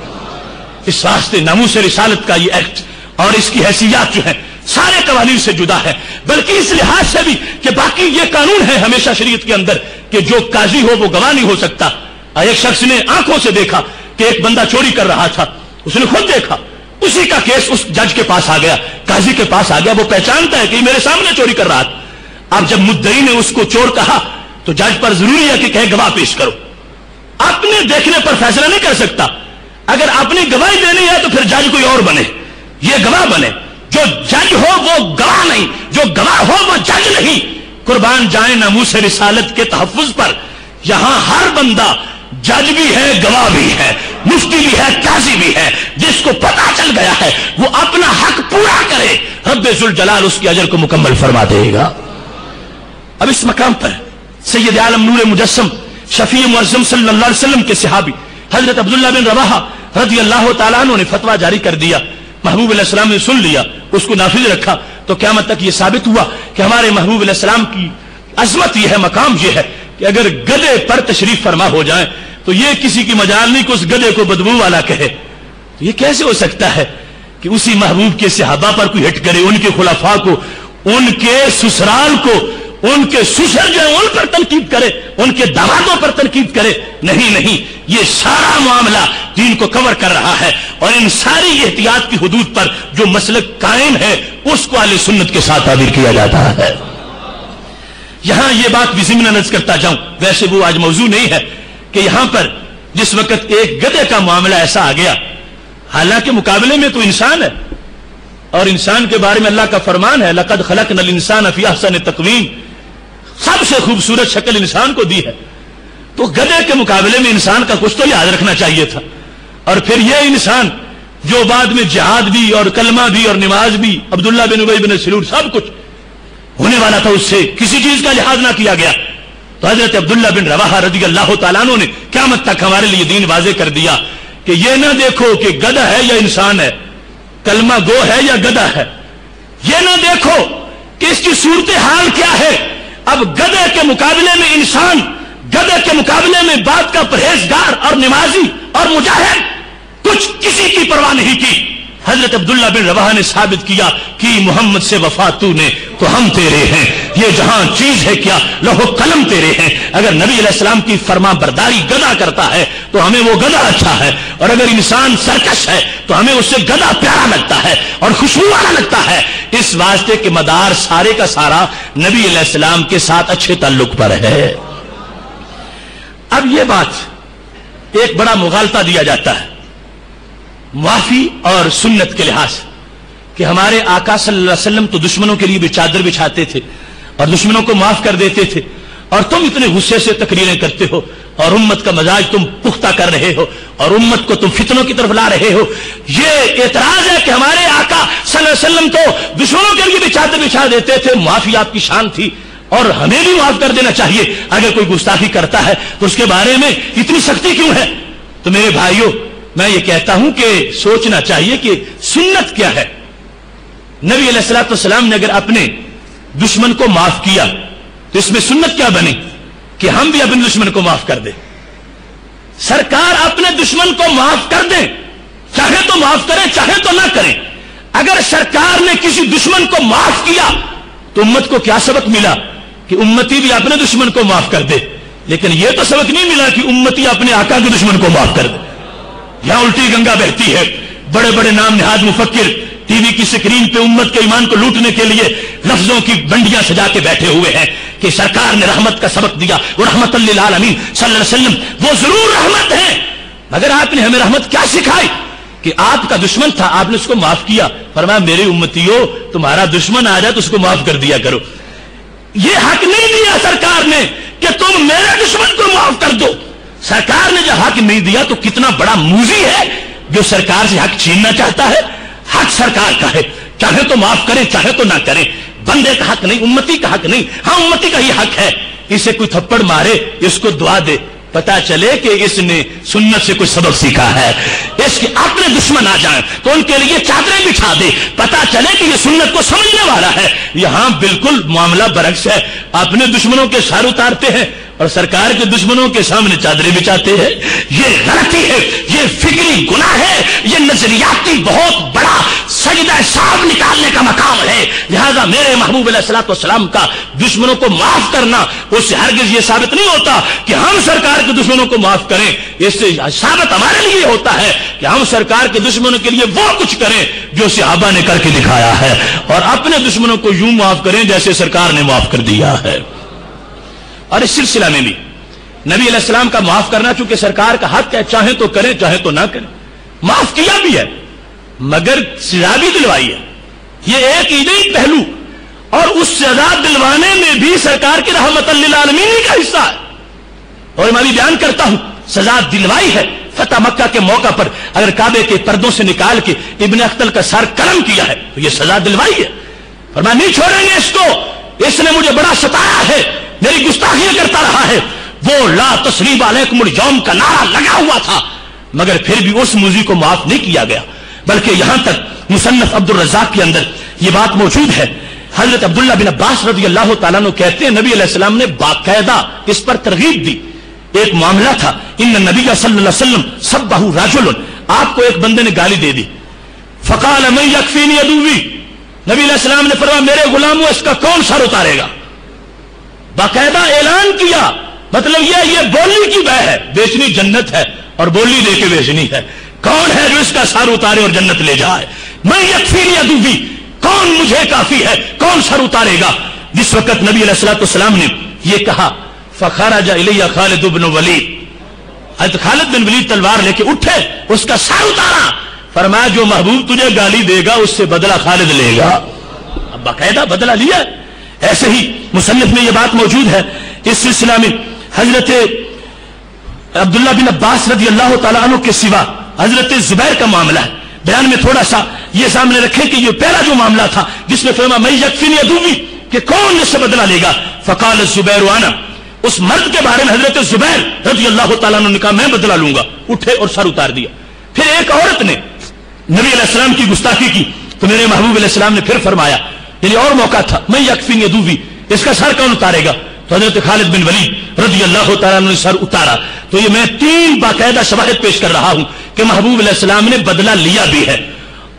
اس واسطے ناموس رسالت کا یہ ایکٹ اور اس کی حیثیت جو ہے سارے قوانین سے جدا ہے, بلکہ اس لحاظ سے بھی کہ باقی یہ قانون ہے ہمیشہ شریعت کے اندر کہ جو قاضی ہو وہ گواہ نہیں ہو سکتا. ایک شخص نے آنکھوں سے دیکھا کہ ایک بندہ چوری کر رہا تھا, اس نے خود دیکھا, اسی کا کیس اس جج کے پاس آ گیا, قاضی کے پاس آ گیا, وہ پہچانتا ہے کہ یہ میرے سامنے چوری کر رہا تھا. اب جب مدعی نے اس کو چور کہا تو جج پر ضروری ہے کہ کہے گواہ پیش کرو. اپنے دیکھنے پر فیصلہ نہیں کر سکتا, اگر اپنی گواہی دینی ہے تو پھر جج کوئی اور بنے, یہ گواہ بنے. جو جج ہو وہ گواہ نہیں, جو گواہ ہو وہ جج نہیں. قربان جائیں ناموس رسالت کے تحفظ پر. یہاں ہر بندہ جج بھی ہے, گواہ بھی ہے, مفتی بھی ہے, قاضی بھی ہے. جس کو پتا چل گیا ہے وہ اپنا حق پورا کرے, رب ذوالجلال اس کے اجر کو مکمل فرما دے گا. اب اس مقام پر سید عالم نور مجسم شفیع معظم صلی اللہ علیہ وسلم کے صحابی حضرت عبداللہ بن رواحہ رضی اللہ تعالیٰ عنہ نے فتویٰ جاری کر دیا. محبوب علیہ السلام نے سن لیا, اس کو نافذ رکھا, تو قیامت تک یہ ثابت ہوا کہ ہمارے محبوب علیہ السلام کی عظمت یہ ہے, مقام یہ ہے کہ کہ اگر گدے پر تشریف فرما ہو جائیں تو یہ کسی کی مجال نہیں کہ اس گدے کو بدبو والا کہے. تو یہ کیسے ہو سکتا ہے کہ اسی محبوب کے صحابہ پر کوئی ہٹ کرے, ان کے خلفاء کو, ان کے سسرال کو, ان کے سسر جو ہے ان پر تنقید کرے, ان کے دامادوں پر تنقید کرے. نہیں, یہ سارا معاملہ دین کو کور کر رہا ہے, اور ان ساری احتیاط کی حدود پر جو مسلک قائم ہے اس کو اہل سنت کے ساتھ تعبیر کیا جاتا ہے. یہاں یہ بات بھی ضمن نظر کرتا جاؤں, ویسے وہ آج موضوع نہیں ہے, کہ یہاں پر جس وقت ایک گدے کا معاملہ ایسا آ گیا, حالانکہ مقابلے میں تو انسان ہے, اور انسان کے بارے میں اللہ کا فرمان ہے لقد خلقنا الانسان فی احسن تقویم, سب سے خوبصورت شکل انسان کو دی ہے. تو گدے کے مقابلے میں انسان کا کچھ تو یاد رکھنا چاہیے تھا. اور پھر یہ انسان جو بعد میں جہاد بھی اور کلمہ بھی اور نماز بھی, عبداللہ بن ابی بن سلول, سب کچھ ہونے والا تھا, اس سے کسی چیز کا لحاظ نہ کیا گیا. تو حضرت عبداللہ بن رواحہ رضی اللہ تعالیٰ عنہ نے قیامت تک ہمارے لیے دین واضح کر دیا کہ یہ نہ دیکھو کہ گدھا ہے یا انسان ہے, کلمہ گو ہے یا گدھا ہے, یہ نہ دیکھو کہ اس کی صورتحال کیا ہے. اب گدھے کے مقابلے میں انسان, گدھے کے مقابلے میں بات کا پرہیزگار اور نمازی اور مجاہد, کچھ کسی کی پرواہ نہیں کی. حضرت عبداللہ بن رواحہ نے ثابت کیا کہ محمد سے وفا تو نے تو ہم تیرے ہیں, یہ جہاں چیز ہے کیا لوح قلم تیرے ہیں. اگر نبی علیہ السلام کی فرما برداری گدھا کرتا ہے تو ہمیں وہ گدھا اچھا ہے, اور اگر انسان سرکش ہے تو ہمیں اس سے گدھا پیارا لگتا ہے اور خوشبو والا لگتا ہے. اس واسطے کے مدار سارے کا سارا نبی علیہ السلام کے ساتھ اچھے تعلق پر ہے. اب یہ بات ایک بڑا مغالطہ دیا جاتا ہے معافی اور سنت کے لحاظ, کہ ہمارے آقا صلی اللہ علیہ وسلم تو دشمنوں کے لیے بھی چادر بچھاتے تھے اور دشمنوں کو معاف کر دیتے تھے, اور تم اتنے غصے سے تقریریں کرتے ہو اور امت کا مزاج تم پختہ کر رہے ہو اور امت کو تم فتنوں کی طرف لا رہے ہو. یہ اعتراض ہے کہ ہمارے آقا صلی اللہ علیہ وسلم تو دشمنوں کے لیے بھی چادر بچھا دیتے تھے, معافی آپ کی شان تھی, اور ہمیں بھی معاف کر دینا چاہیے. اگر کوئی گستاخی کرتا ہے تو اس کے بارے میں اتنی سختی کیوں ہے؟ تو میرے بھائیوں, میں یہ کہتا ہوں کہ سوچنا چاہیے کہ سنت کیا ہے. نبی علیہ الصلوۃ والسلام نے اگر اپنے دشمن کو معاف کیا تو اس میں سنت کیا بنی کہ ہم بھی اپنے دشمن کو معاف کر دیں. سرکار اپنے دشمن کو معاف کر دیں, چاہے تو معاف کریں چاہے تو نہ کریں. اگر سرکار نے کسی دشمن کو معاف کیا تو امت کو کیا سبق ملا کہ امتی بھی اپنے دشمن کو معاف کر دے, لیکن یہ تو سبق نہیں ملا کہ امتی اپنے آقا کے دشمن کو معاف کر دے. یہاں الٹی گنگا بہتی ہے. بڑے بڑے نام نہاد مفکر ٹی وی کی سکرین پہ امت کے ایمان کو لوٹنے کے لیے لفظوں کی بنڈیاں سجا کے بیٹھے ہوئے ہیں کہ سرکار نے رحمت کا سبق دیا, وہ رحمت للعالمین صلی اللہ علیہ وسلم وہ ضرور رحمت ہے, مگر آپ نے ہمیں رحمت کیا سکھائی کہ آپ کا دشمن تھا, آپ نے اس کو معاف کیا, فرمایا میرے امتیوں تمہارا دشمن آ جائے تو اس کو معاف کر دیا کرو. یہ حق نہیں دیا سرکار نے کہ تم میرے دشمن کو معاف کر دو. سرکار نے جو حق نہیں دیا تو کتنا بڑا موذی ہے جو سرکار سے حق چھیننا چاہتا ہے. حق سرکار کا ہے, چاہے تو معاف کریں چاہے تو نہ کریں. بندے کا حق نہیں, امتی کا حق نہیں. ہاں امتی کا ہی حق ہے. اسے کوئی تھپڑ مارے, اس کو دعا دے, پتا چلے کہ اس نے سنت سے کوئی سبق سیکھا ہے. اس کے اپنے دشمن آ جائیں تو ان کے لیے چادریں بچھا دے, پتا چلے کہ یہ سنت کو سمجھنے والا ہے. یہاں بالکل معاملہ برعکس ہے, اپنے دشمنوں کے سر اتارتے ہیں اور سرکار کے دشمنوں کے سامنے چادریں بچھاتے ہیں. یہ غلطی ہے, یہ فکری گناہ ہے, یہ نظریاتی بہت بڑا سجدہ صاحب نکالنے کا مقام ہے. لہذا میرے محبوب علیہ الصلوۃ والسلام کا دشمنوں کو معاف کرنا, اس سے ہرگز یہ ثابت نہیں ہوتا کہ ہم سرکار کے دشمنوں کو معاف کریں. اس سے ثابت ہمارے لیے ہوتا ہے کہ ہم سرکار کے دشمنوں کے لیے وہ کچھ کریں جو صحابہ نے کر کے دکھایا ہے, اور اپنے دشمنوں کو یوں معاف کریں جیسے سرکار نے معاف کر دیا ہے. اور اس سلسلہ میں بھی نبی علیہ السلام کا معاف کرنا چونکہ سرکار کا حق ہے, چاہے تو کریں چاہے تو نہ کریں. معاف کیا بھی ہے مگر سزا بھی دلوائی ہے. یہ ایک ہی پہلو, اور اس سزا دلوانے میں بھی سرکار کی رحمت للعالمین کا حصہ ہے. اور میں بھی بیان کرتا ہوں, سزا دلوائی ہے. فتح مکہ کے موقع پر اگر کعبے کے پردوں سے نکال کے ابن اختل کا سر قلم کیا ہے تو یہ سزا دلوائی ہے. اور میں نہیں چھوڑیں گے اس کو, اس نے مجھے بڑا ستایا ہے, میری گستاخیاں کرتا رہا ہے. وہ لا تثریب علیکم اليوم کا نعرہ لگا ہوا تھا, مگر پھر بھی اس موذی کو معاف نہیں کیا گیا. بلکہ یہاں تک مصنف عبد الرزاق کے اندر یہ بات موجود ہے حضرت عبداللہ بن عباس رضی اللہ تعالیٰ عنہ کہتے ہیں نبی علیہ السلام نے باقاعدہ اس پر ترغیب دی. ایک معاملہ تھا, ان نبی صلی اللہ علیہ وسلم سبہ رجل, آپ کو ایک بندے نے گالی دے دی. فقال من یکفینی عدوی, نبی علیہ السلام نے فرمایا میرے غلاموں اس کا کون سر اتارے گا. باقاعدہ اعلان کیا, مطلب یہ بولی کی بے ہے, بیچنی جنت ہے اور بولی دے کے بیچنی ہے. کون ہے جو اس کا سر اتارے اور جنت لے جائے؟ من یکفینی عدوی, کون مجھے کافی ہے, کون سر اتارے گا؟ جس وقت نبی علیہ السلام نے یہ کہا فخرج الی خالد بن ولید, حضرت خالد بن ولید تلوار لے کے اٹھے, اس کا سر اتارا. فرمایا جو محبوب تجھے گالی دے گا اس سے بدلہ خالد لے گا. اب باقاعدہ بدلہ لیا. ایسے ہی مصنف میں یہ بات موجود ہے. اس سلسلہ میں حضرت عبداللہ بن عباس رضی اللہ تعالیٰ عنہ کے سوا حضرت زبیر کا معاملہ ہے. بیان میں تھوڑا سا یہ سامنے رکھیں کہ یہ پہلا جو معاملہ تھا جس میں فرمایا من یکفینی عدوی, کہ کون اس سے بدلہ لے گا. فقال الزبیر وانا, اس مرد کے بارے میں حضرت زبیر رضی اللہ تعالیٰ عنہ نے کہا میں بدلہ لوں گا. اٹھے اور سر اتار دیا. پھر ایک عورت نے نبی علیہ السلام کی گستاخی کی تو میرے محبوب علیہ السلام نے پھر فرمایا, یعنی اور موقع تھا, من یکفینی عدوی, اس کا سر کون اتارے گا؟ تو حضرت خالد بن ولید رضی اللہ تعالیٰ عنہ نے سر اتارا. تو یہ میں 3 باقاعدہ شواہد پیش کر رہا ہوں کہ محبوب علیہ السلام نے بدلہ لیا بھی ہے,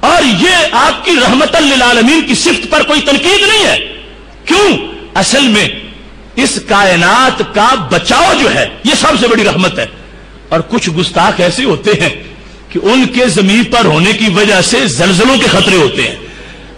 اور یہ آپ کی رحمت للعالمین کی صفت پر کوئی تنقید نہیں ہے. کیوں؟ اصل میں اس کائنات کا بچاؤ جو ہے یہ سب سے بڑی رحمت ہے. اور کچھ گستاخ ایسے ہوتے ہیں کہ ان کے زمین پر ہونے کی وجہ سے زلزلوں کے خطرے ہوتے ہیں.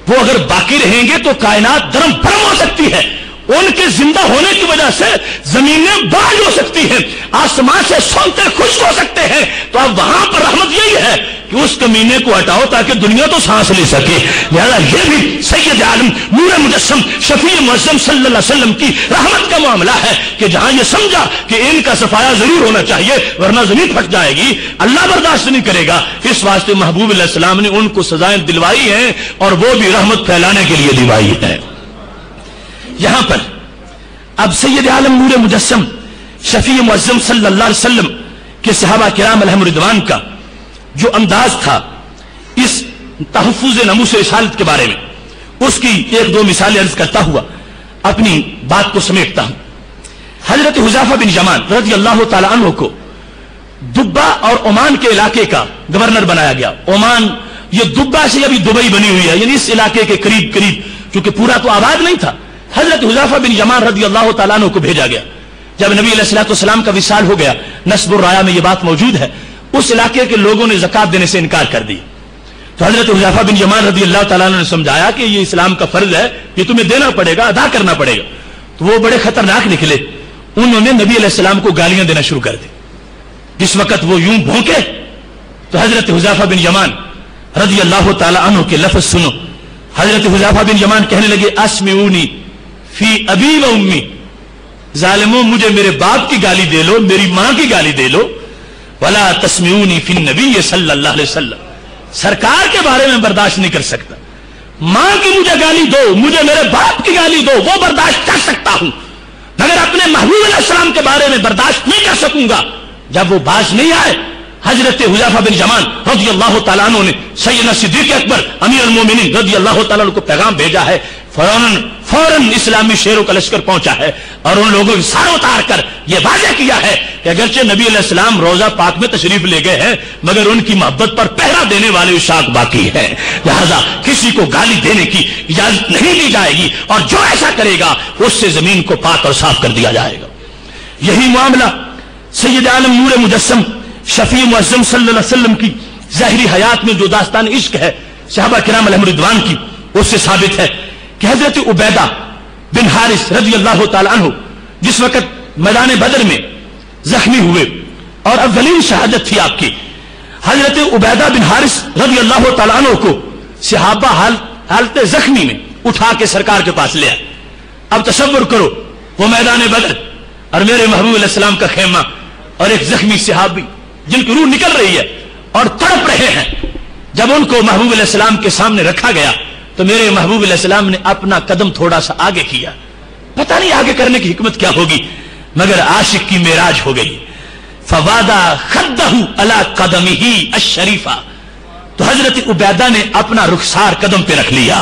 وہ اگر باقی رہیں گے تو کائنات درم برم ہو سکتی ہے. ان کے زندہ ہونے کی وجہ سے زمینیں باز ہو سکتی ہیں, آسمان سے سونتے خشک ہو سکتے ہیں. تو اب وہاں پر رحمت یہی ہے کہ اس کمینے کو ہٹاؤ تاکہ دنیا تو سانس لے سکے. لہذا یہ بھی سید عالم نور مجسم شفیع معظم صلی اللہ علیہ وسلم کی رحمت کا معاملہ ہے کہ جہاں یہ سمجھا کہ ان کا صفایا ضرور ہونا چاہیے ورنہ زمین پھٹ جائے گی, اللہ برداشت نہیں کرے گا. اس واسطے محبوب علیہ السلام نے ان کو سزائیں دلوائی ہیں اور وہ بھی رحمت پھیلانے کے لیے دلوائی ہے. یہاں پر اب سید عالم نور مجسم شفیع معظم صلی اللہ علیہ وسلم کے صحابہ کرام علیہم رضوان کا جو انداز تھا اس تحفظ ناموس رسالت کے بارے میں, اس کی 1-2 مثالیں عرض کرتا ہوا اپنی بات کو سمیٹتا ہوں. حضرت حذیفہ بن یمان رضی اللہ تعالی عنہ کو دبا اور عمان کے علاقے کا گورنر بنایا گیا. عمان یہ دبا سے ابھی دبئی بنی ہوئی ہے, یعنی اس علاقے کے قریب قریب, چونکہ پورا تو آباد نہیں تھا. حضرت حذیفہ بن یمان رضی اللہ تعالیٰ عنہ کو بھیجا گیا. جب نبی علیہ السلام کا وصال ہو گیا, نسب الرایا میں یہ بات موجود ہے, اس علاقے کے لوگوں نے زکات دینے سے انکار کر دی. تو حضرت حذیفہ بن یمان رضی اللہ تعالیٰ عنہ نے سمجھایا کہ یہ اسلام کا فرض ہے, یہ تمہیں دینا پڑے گا, ادا کرنا پڑے گا. تو وہ بڑے خطرناک نکلے. انہوں نے نبی علیہ السلام کو گالیاں دینا شروع کر دی. جس وقت وہ یوں بھونکے تو حضرت حذیفہ بن یمان رضی اللہ تعالیٰ عنہ کے لفظ سنو. حضرت حذیفہ بن یمان کہنے لگے اسمعونی فی ابی و امی, ظالموں مجھے میرے باپ کی گالی دے لو, میری ماں کی گالی دے لو, ولا تسمعونی فی النبی صلی اللہ علیہ وسلم, سرکار کے بارے میں برداشت نہیں کر سکتا. ماں کی مجھے گالی دو, مجھے میرے باپ کی گالی دو, وہ برداشت کر سکتا ہوں, مگر اپنے محبوب علیہ السلام کے بارے میں برداشت نہیں کر سکوں گا. جب وہ باز نہیں آئے, حضرت حذیفہ بن یمان رضی اللہ تعالیٰ عنہ نے سیدنا صدیق اکبر امیر المومنین رضی اللہ تعالیٰ عنہ کو پیغام بھیجا ہے. فوراً اسلامی شیروں کا لشکر پہنچا ہے اور ان لوگوں کے سر اتار کر یہ واضح کیا ہے کہ اگرچہ نبی علیہ السلام روضہ پاک میں تشریف لے گئے ہیں مگر ان کی محبت پر پہرا دینے والے اشاق باقی ہے. لہذا کسی کو گالی دینے کی اجازت نہیں دی جائے گی, اور جو ایسا کرے گا اس سے زمین کو پاک اور صاف کر دیا جائے گا. یہی معاملہ سید عالم نور مجسم شفیع معظم صلی اللہ علیہ وسلم کی ظاہری حیات میں جو داستان عشق ہے صحابہ کرام علیہم رضوان کی, اس سے ثابت ہے کہ حضرت عبیدہ بن حارث رضی اللہ تعالی عنہ جس وقت میدان بدر میں زخمی ہوئے اور اولین شہادت تھی آپ کی, حضرت عبیدہ بن حارث رضی اللہ تعالی عنہ کو صحابہ حالت زخمی میں اٹھا کے سرکار کے پاس لے آئے. اب تصور کرو وہ میدان بدر اور میرے محبوب علیہ السلام کا خیمہ اور ایک زخمی صحابی جن کی روح نکل رہی ہے اور تڑپ رہے ہیں. جب ان کو محبوب علیہ السلام کے سامنے رکھا گیا تو میرے محبوب علیہ السلام نے اپنا قدم تھوڑا سا آگے کیا. پتہ نہیں آگے کرنے کی حکمت کیا ہوگی, مگر عاشق کی معراج ہو گئی. فوادہ خدہ علی قدمہ الشریفہ, تو حضرت عبیدہ نے اپنا رخسار قدم پہ رکھ لیا.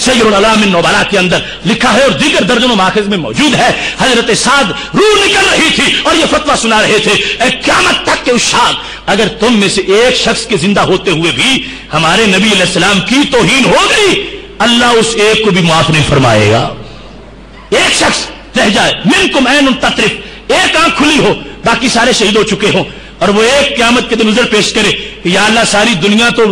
سیر الاعلام النبلاء کے اندر لکھا ہے اور دیگر درجنوں ماخذ میں موجود ہے. حضرت سعد روح نکل رہی تھی اور یہ فتویٰ سنا رہے تھے اے قیامت تک کے اشاق، اگر تم میں سے ایک شخص کے زندہ ہوتے ہوئے بھی ہمارے نبی علیہ السلام کی توہین ہو گئی، اللہ اس ایک کو بھی معاف نہیں فرمائے گا. ایک شخص رہ جائے، منکم عین تطرف، ایک آنکھ کھلی ہو، باقی سارے شہید ہو چکے ہوں، اور وہ ایک قیامت کے دن نظر پیش کرے کہ یا اللہ ساری دنیا تو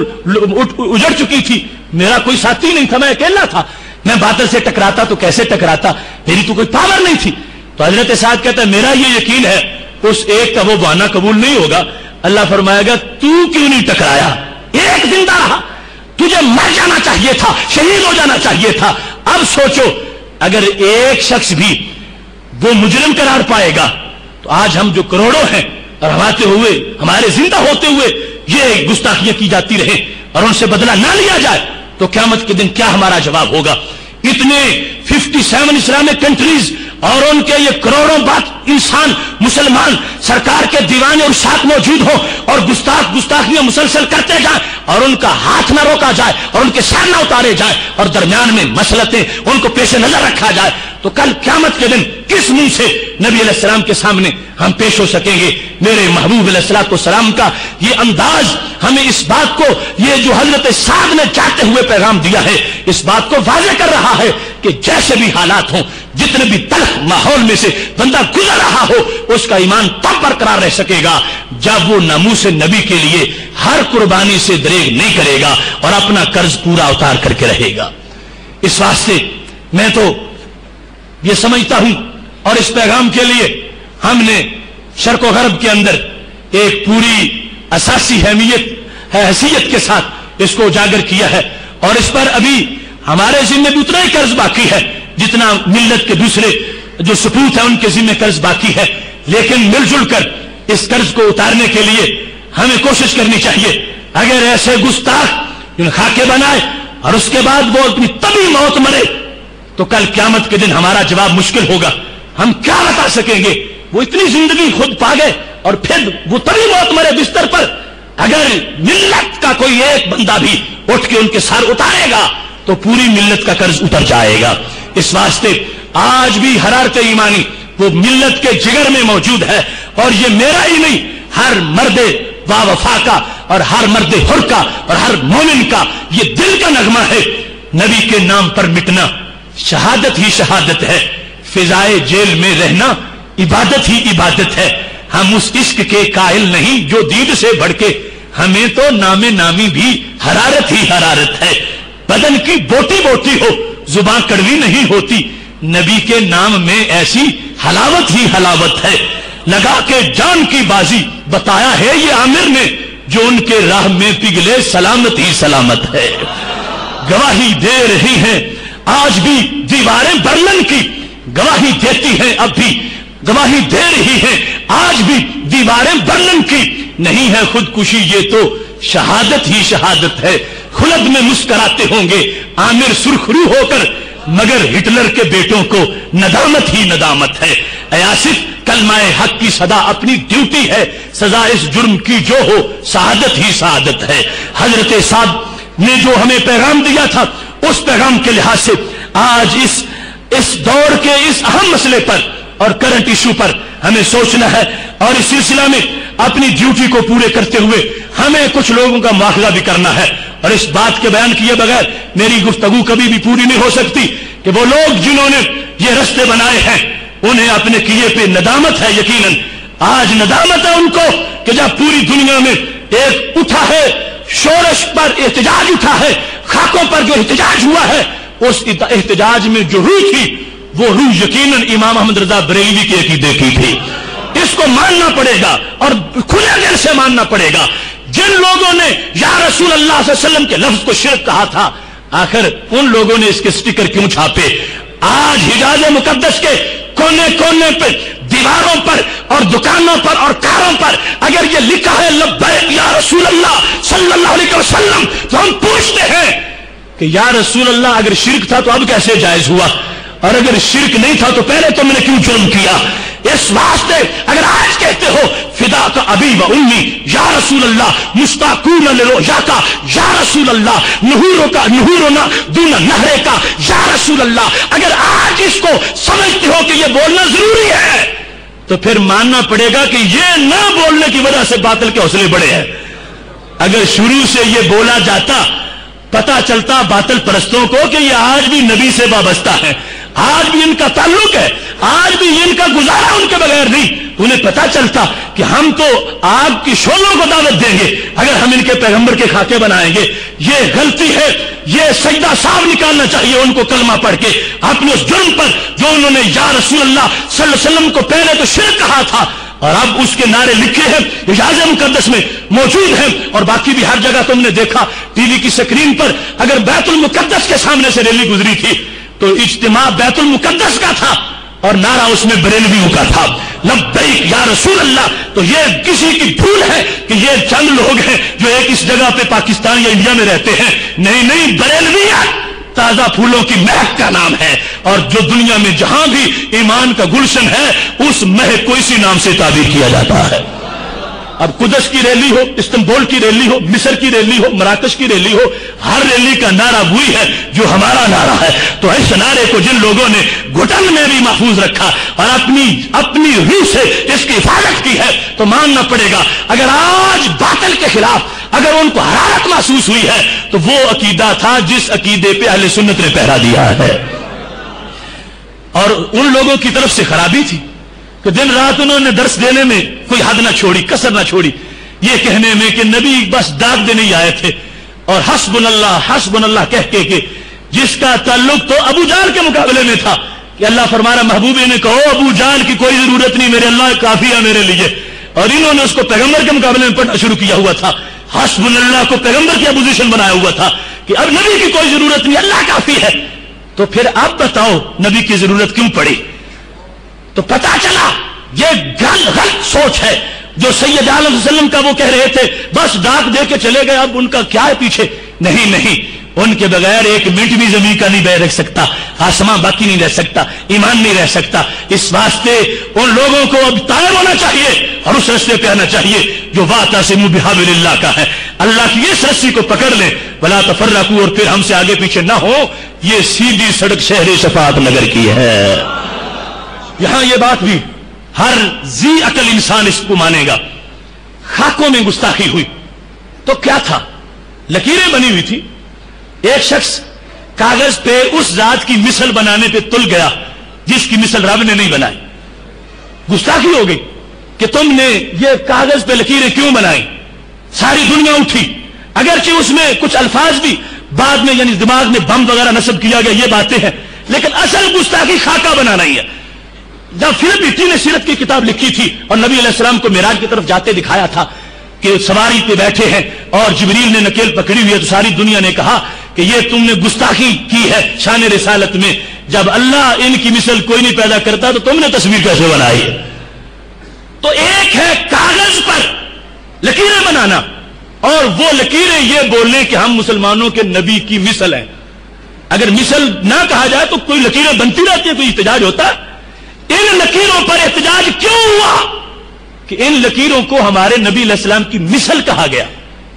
اجڑ چکی تھی، میرا کوئی ساتھی نہیں تھا، میں اکیلا تھا، میں باطل سے ٹکراتا تو کیسے ٹکراتا، میری تو کوئی پاور نہیں تھی. تو حضرت سعد کہتا ہے میرا یہ یقین ہے اس ایک کا وہ بہانہ قبول نہیں ہوگا. اللہ فرمائے گا تو کیوں نہیں ٹکرایا، ایک زندہ رہا، تجھے مر جانا چاہیے تھا، شہید ہو جانا چاہیے تھا. اب سوچو اگر ایک شخص بھی وہ مجرم قرار پائے گا تو آج ہم جو کروڑوں ہیں اور ہمارے زندہ ہوتے ہوئے یہ گستاخیاں کی جاتی رہے اور ان سے بدلہ نہ لیا جائے تو قیامت کے دن کیا ہمارا جواب ہوگا. اتنے 57 اسلامک کنٹریز اور ان کے یہ کروڑوں بات انسان مسلمان سرکار کے دیوانے اور ساتھ موجود ہوں اور گستاخیاں مسلسل کرتے جائیں اور ان کا ہاتھ نہ روکا جائے اور ان کے سر نہ اتارے جائے اور درمیان میں مسلطیں ان کو پیش نظر رکھا جائے تو کل قیامت کے دن کس منہ سے نبی علیہ السلام کے سامنے ہم پیش ہو سکیں گے. میرے محبوب علیہ السلام کا یہ انداز ہمیں اس بات کو، یہ جو حضرت سعد نے چاہتے ہوئے پیغام دیا ہے، اس بات کو واضح کر رہا ہے کہ جیسے بھی حالات ہوں، جتنے بھی تلخ ماحول میں سے بندہ گزر رہا ہو، اس کا ایمان تب برقرار رہ سکے گا جب وہ ناموس نبی کے لیے ہر قربانی سے دریغ نہیں کرے گا اور اپنا قرض پورا اتار کر کے رہے گا. اس واسطے میں تو یہ سمجھتا ہوں اور اس پیغام کے لیے ہم نے شرق و غرب کے اندر ایک پوری اساسی حیثیت کے ساتھ اس کو اجاگر کیا ہے اور اس پر ابھی ہمارے ذمہ بھی اتنا ہی قرض باقی ہے جتنا ملت کے دوسرے جو سپوت ہیں ان کے ذمہ قرض باقی ہے. لیکن مل جل کر اس قرض کو اتارنے کے لیے ہمیں کوشش کرنی چاہیے. اگر ایسے گستاخ خاکے بنائے اور اس کے بعد وہ اپنی طبی موت مرے تو کل قیامت کے دن ہمارا جواب مشکل ہوگا. ہم کیا بتا سکیں گے؟ وہ اتنی زندگی خود پا گئے اور پھر وہ طبی موت مرے بستر پر. اگر ملت کا کوئی ایک بندہ بھی اٹھ کے ان کے سر اتارے گا تو پوری ملت کا قرض اتر جائے گا. اس واسطے آج بھی حرارت ایمانی وہ ملت کے جگر میں موجود ہے اور یہ میرا ہی نہیں، ہر مرد با وفا کا اور ہر مرد حر کا اور ہر مومن کا یہ دل کا نغمہ ہے. نبی کے نام پر مٹنا شہادت ہی شہادت ہے، فضائے جیل میں رہنا عبادت ہی عبادت ہے. ہم اس عشق کے قائل نہیں جو دید سے بڑھ کے، ہمیں تو نام نامی بھی حرارت ہی حرارت ہے. بدن کی بوٹی بوٹی ہو زباں کڑوی نہیں ہوتی، نبی کے نام میں ایسی حلاوت ہی حلاوت ہے. لگا کے جان کی بازی بتایا ہے یہ عامر نے، جو ان کے راہ میں پگھلے سلامت ہی سلامت ہے. گواہی دے رہی ہیں آج بھی دیواریں برلن کی، گواہی دیتی ہیں اب بھی، گواہی دے رہی ہیں آج بھی دیواریں برلن کی. نہیں ہے خودکشی یہ تو شہادت ہی شہادت ہے. خلد میں مسکراتے ہوں گے عامر سرخرو ہو کر، مگر ہٹلر کے بیٹوں کو ندامت ہی ندامت ہے. اے آصف کلمہ حق کی صدا اپنی ڈیوٹی ہے، سزا اس جرم کی جو ہو سعادت ہی سعادت ہے. حضرت سعد نے جو ہمیں پیغام دیا تھا اس پیغام کے لحاظ سے آج اس دور کے اس اہم مسئلے پر اور کرنٹ ایشو پر ہمیں سوچنا ہے اور اس سلسلہ میں اپنی ڈیوٹی کو پورے کرتے ہوئے ہمیں کچھ لوگوں کا مواخذہ بھی کرنا ہے. اور اس بات کے بیان کیے بغیر میری گفتگو کبھی بھی پوری نہیں ہو سکتی کہ وہ لوگ جنہوں نے یہ رستے بنائے ہیں انہیں اپنے کیے پہ ندامت ہے. یقیناً آج ندامت ہے ان کو کہ جب پوری دنیا میں ایک اٹھا ہے، شورش پر احتجاج اٹھا ہے، خاکوں پر جو احتجاج ہوا ہے، اس احتجاج میں جو روح تھی وہ روح یقیناً امام احمد رضا بریلوی کے عقیدے کی تھی. اس کو ماننا پڑے گا اور کھلے دل سے ماننا پڑے گا. جن لوگوں نے یا رسول اللہ صلی اللہ علیہ وسلم کے لفظ کو شرک کہا تھا، آخر ان لوگوں نے اس کے سٹیکر کیوں چھاپے؟ آج حجاز مقدس کے کونے کونے پہ، دیواروں پر اور دکانوں پر اور کاروں پر اگر یہ لکھا ہے لبیک یا رسول اللہ صلی اللہ علیہ وسلم، تو ہم پوچھتے ہیں کہ یا رسول اللہ اگر شرک تھا تو اب کیسے جائز ہوا؟ اور اگر شرک نہیں تھا تو پہلے تم نے کیوں جرم کیا؟ اس واسطے اگر آج کہتے ہو فدا کا ابی و امی یا رسول اللہ مستاقون لرویا کا یا رسول اللہ نہورنا دون نہرے کا یا رسول اللہ، اگر آج اس کو سمجھتے ہو کہ یہ بولنا ضروری ہے تو پھر ماننا پڑے گا کہ یہ نہ بولنے کی وجہ سے باطل کے حوصلے بڑے ہیں۔ اگر شروع سے یہ بولا جاتا، پتا چلتا باطل پرستوں کو کہ یہ آج بھی نبی سے وابستہ ہے، آج بھی ان کا تعلق ہے، آج بھی ان کا گزارا ان کے بغیر نہیں، انہیں پتا چلتا کہ ہم تو آگ کی شعلوں کو دعوت دیں گے اگر ہم ان کے پیغمبر کے خاکے بنائیں گے۔ یہ غلطی ہے، یہ سجدہ صاحب نکالنا چاہیے ان کو کلمہ پڑھ کے اپنے اس جرم پر جو انہوں نے یا رسول اللہ صلی اللہ علیہ وسلم کو پہلے تو شرک کہا تھا اور اب اس کے نعرے لکھے ہیں، اعجاز مقدس میں موجود ہیں، اور باقی بھی ہر جگہ تم نے دیکھا ٹی وی کی سکرین پر اگر بیت المقدس کے سامنے سے ریلی گزری تھی تو اجتماع بیت المقدس کا تھا اور نعرہ اس میں بریلویوں کا تھا، لبیک یا رسول اللہ۔ تو یہ کسی کی بھول ہے کہ یہ چند لوگ ہیں جو ایک اس جگہ پہ پاکستان یا انڈیا میں رہتے ہیں، نہیں، بریلویت تازہ پھولوں کی مہک کا نام ہے، اور جو دنیا میں جہاں بھی ایمان کا گلشن ہے اس مہک کو اسی نام سے تعبیر کیا جاتا ہے۔ اب قدس کی ریلی ہو، استنبول کی ریلی ہو، مصر کی ریلی ہو، مراکش کی ریلی ہو، ہر ریلی کا نعرہ وہی ہے جو ہمارا نعرہ ہے۔ تو اس نعرے کو جن لوگوں نے گھٹن میں بھی محفوظ رکھا اور اپنی روح سے اس کی حفاظت کی ہے تو ماننا پڑے گا اگر آج باطل کے خلاف اگر ان کو حرارت محسوس ہوئی ہے تو وہ عقیدہ تھا جس عقیدے پہ اہل سنت نے پہرا دیا ہے۔ اور ان لوگوں کی طرف سے خرابی تھی کہ دن رات انہوں نے درس دینے میں کوئی حد نہ چھوڑی، کسر نہ چھوڑی، یہ کہنے میں کہ نبی بس داغ دینے ہی آئے تھے، اور حسبنا اللہ کہہ کے کہ جس کا تعلق تو ابو جہل کے مقابلے میں تھا کہ اللہ فرما رہا محبوب نے کہو ابو جہل کی کوئی ضرورت نہیں، میرے اللہ کافی ہے میرے لیے، اور انہوں نے اس کو پیغمبر کے مقابلے میں پڑھنا شروع کیا ہوا تھا، حسبنا اللہ کو پیغمبر کی اپوزیشن بنایا ہوا تھا کہ اب نبی کی کوئی ضرورت نہیں، اللہ کافی ہے۔ تو پھر آپ بتاؤ نبی کی ضرورت کیوں پڑی؟ تو پتا چلا یہ غلط سوچ ہے جو سید عالم صلی اللہ علیہ وسلم کا وہ کہہ رہے تھے بس ڈاک دے کے چلے گئے، اب ان کا کیا ہے پیچھے؟ نہیں، ان کے بغیر ایک منٹ بھی زمین کا نہیں بہ رہ سکتا، آسمان باقی نہیں رہ سکتا، ایمان نہیں رہ سکتا۔ اس واسطے ان لوگوں کو اب طائب ہونا چاہیے اور اس رستے پہ آنا چاہیے جو واعتصموا بحبل اللہ کا ہے، اللہ کی اس رسی کو پکڑ لیں، ولا تفرقوا، اور پھر ہم سے آگے پیچھے نہ ہو۔ یہ سیدھی سڑک شہر شفاعت نگر کی ہے۔ یہاں یہ بات بھی ہر ذی عقل انسان اس کو مانے گا۔ خاکوں میں گستاخی ہوئی تو کیا تھا؟ لکیریں بنی ہوئی تھی، ایک شخص کاغذ پہ اس ذات کی مثل بنانے پہ تل گیا جس کی مثل رب نے نہیں بنائی، گستاخی ہو گئی کہ تم نے یہ کاغذ پہ لکیریں کیوں بنائی؟ ساری دنیا اٹھی، اگرچہ اس میں کچھ الفاظ بھی بعد میں یعنی دماغ میں بم وغیرہ نصب کیا گیا، یہ باتیں ہیں، لیکن اصل گستاخی خاکہ بنانا ہی ہے۔ جب فلپ اٹی نے سیرت کی کتاب لکھی تھی اور نبی علیہ السلام کو معراج کی طرف جاتے دکھایا تھا کہ سواری پہ بیٹھے ہیں اور جبریل نے نکیل پکڑی ہوئی ہے، تو ساری دنیا نے کہا کہ یہ تم نے گستاخی کی ہے شان رسالت میں، جب اللہ ان کی مثل کوئی نہیں پیدا کرتا تو تم نے تصویر کیسے بنائی ہے؟ تو ایک ہے کاغذ پر لکیریں بنانا اور وہ لکیریں یہ بولنے کہ ہم مسلمانوں کے نبی کی مثل ہیں۔ اگر مثل نہ کہا جائے تو کوئی لکیریں بنتی رہتی ہیں، کوئی احتجاج ہوتا ہے؟ ان لکیروں پر احتجاج کیوں ہوا کہ ان لکیروں کو ہمارے نبی علیہ السلام کی مثل کہا گیا؟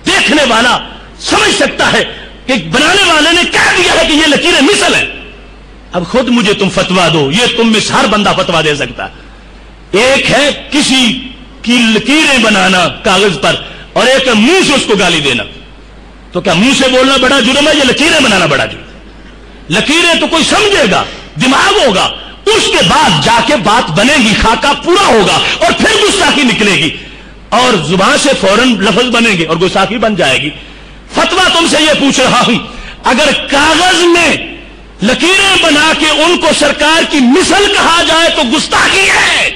دیکھنے والا سمجھ سکتا ہے کہ بنانے والے نے کہہ دیا ہے کہ یہ لکیریں مثل ہیں، اب خود مجھے تم فتوا دو، یہ تم میں سے ہر بندہ فتوا دے سکتا ہے۔ ایک ہے کسی کی لکیریں بنانا کاغذ پر اور ایک ہے منہ سے اس کو گالی دینا۔ تو کیا منہ سے بولنا بڑا جرم ہے یا لکیریں بنانا بڑا جرم؟ لکیریں تو کوئی سمجھے گا، دماغ ہوگا، اس کے بعد جا کے بات بنے گی، خاکہ پورا ہوگا اور پھر گستاخی نکلے گی اور زبان سے فوراً لفظ بنیں گے اور گستاخی بن جائے گی۔ فتویٰ تم سے یہ پوچھ رہا ہوں، اگر کاغذ میں لکیریں بنا کے ان کو سرکار کی مثل کہا جائے تو گستاخی ہے،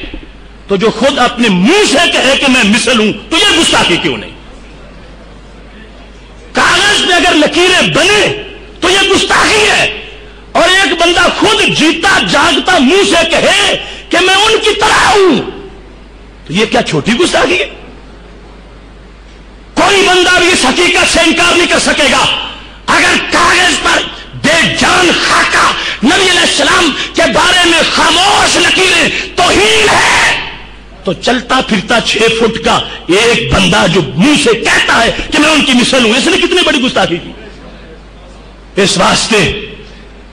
تو جو خود اپنے منہ سے کہے کہ میں مثل ہوں تو یہ گستاخی کیوں نہیں؟ کاغذ میں اگر لکیریں بنے تو یہ گستاخی ہے، اور ایک بندہ خود جیتا جاگتا منہ سے کہے کہ میں ان کی طرح ہوں تو یہ کیا چھوٹی گستاخی ہے؟ کوئی بندہ بھی اس حقیقت سے انکار نہیں کر سکے گا، اگر کاغذ پر بے جان خاکہ نبی علیہ السلام کے بارے میں خاموش لکیریں توہین ہے، تو چلتا پھرتا 6 فٹ کا ایک بندہ جو منہ سے کہتا ہے کہ میں ان کی مثل ہوں، اس نے کتنی بڑی گستاخی کی۔ اس واسطے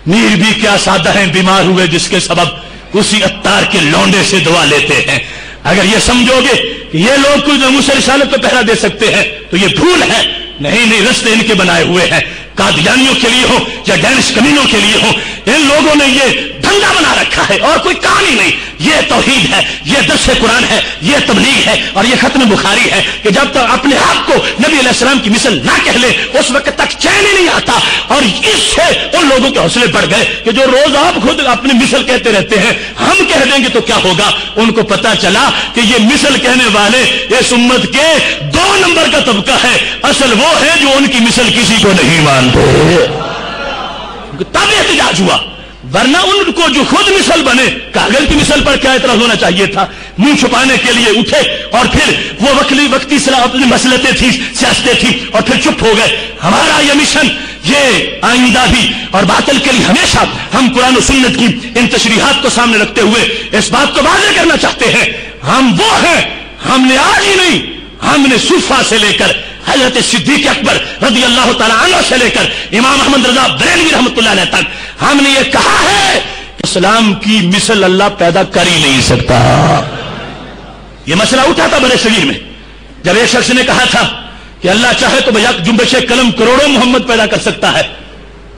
میر بھی کیا سادہ ہیں، بیمار ہوئے جس کے سبب اسی عطار کے لونڈے سے دعا لیتے ہیں۔ اگر یہ سمجھو گے کہ یہ لوگ کوئی ناموس رسالت کو پہرا دے سکتے ہیں تو یہ بھول ہے۔ نہیں، رستے ان کے بنائے ہوئے ہیں، قادیانیوں کے لیے ہو یا ڈینش کمینوں کے لیے ہو، ان لوگوں نے یہ دھندا بنا رکھا ہے اور کوئی کام ہی نہیں۔ یہ توحید ہے، یہ درس قرآن ہے، یہ تبلیغ ہے اور یہ ختم بخاری ہے کہ جب تک اپنے آپ کو نبی علیہ السلام کی مثل نہ کہہ لے اس وقت تک چین ہی نہیں آتا۔ اور اس سے ان لوگوں کے حوصلے بڑھ گئے کہ جو روز آپ خود اپنی مثل کہتے رہتے ہیں، ہم کہہ دیں گے تو کیا ہوگا۔ ان کو پتا چلا کہ یہ مثل کہنے والے اس امت کے 2 نمبر کا طبقہ ہے، اصل وہ ہے جو ان کی مثل کسی کو نہیں مانتے۔ تب احتجاج ہوا، ورنہ ان کو جو خود مثل بنے، کاغذ کی مثل پر کیا اعتراض ہونا چاہیے تھا۔ منہ چھپانے کے لیے اٹھے اور پھر وہ وقتی صلاح اپنی مسلطیں تھی، سیاستیں تھی اور پھر چپ ہو گئے۔ ہمارا یہ مشن، یہ آئندہ بھی اور باطل کے لیے ہمیشہ ہم قرآن و سنت کی ان تشریحات کو سامنے رکھتے ہوئے اس بات کو واضح کرنا چاہتے ہیں، ہم وہ ہیں، ہم نے آج ہی نہیں، ہم نے صوفہ سے لے کر حضرت صدیق اکبر رضی اللہ تعالیٰ عنہ سے لے کر امام احمد رضا بریلوی رحمۃ اللہ علیہ تک ہم نے یہ کہا ہے کہ اسلام کی مثل اللہ پیدا کر ہی نہیں سکتا۔ یہ مسئلہ اٹھا تھا برے صغیر میں، جب ایک شخص نے کہا تھا کہ اللہ چاہے تو بیک جنبش قلم کروڑوں محمد پیدا کر سکتا ہے،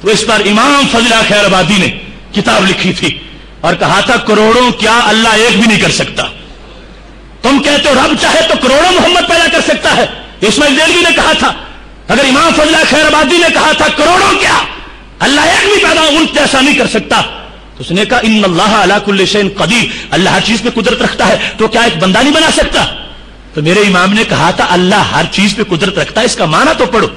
تو اس پر امام فضلہ خیر آبادی نے کتاب لکھی تھی اور کہا تھا کروڑوں کیا اللہ ایک بھی نہیں کر سکتا۔ تم کہتے ہو رب چاہے تو کروڑوں محمد پیدا کر سکتا ہے، اسماعیل دہلوی نے کہا تھا، اگر امام فضلہ خیر آبادی نے کہا تھا کروڑوں کیا اللہ ایک بھی پیدا ان جیسا نہیں کر سکتا، تو اس نے کہا ان اللہ علی کل شیء قدیر، اللہ ہر چیز پہ قدرت رکھتا ہے، تو کیا ایک بندہ نہیں بنا سکتا؟ تو میرے امام نے کہا تھا اللہ ہر چیز پہ قدرت رکھتا ہے، اس کا معنی تو پڑھو،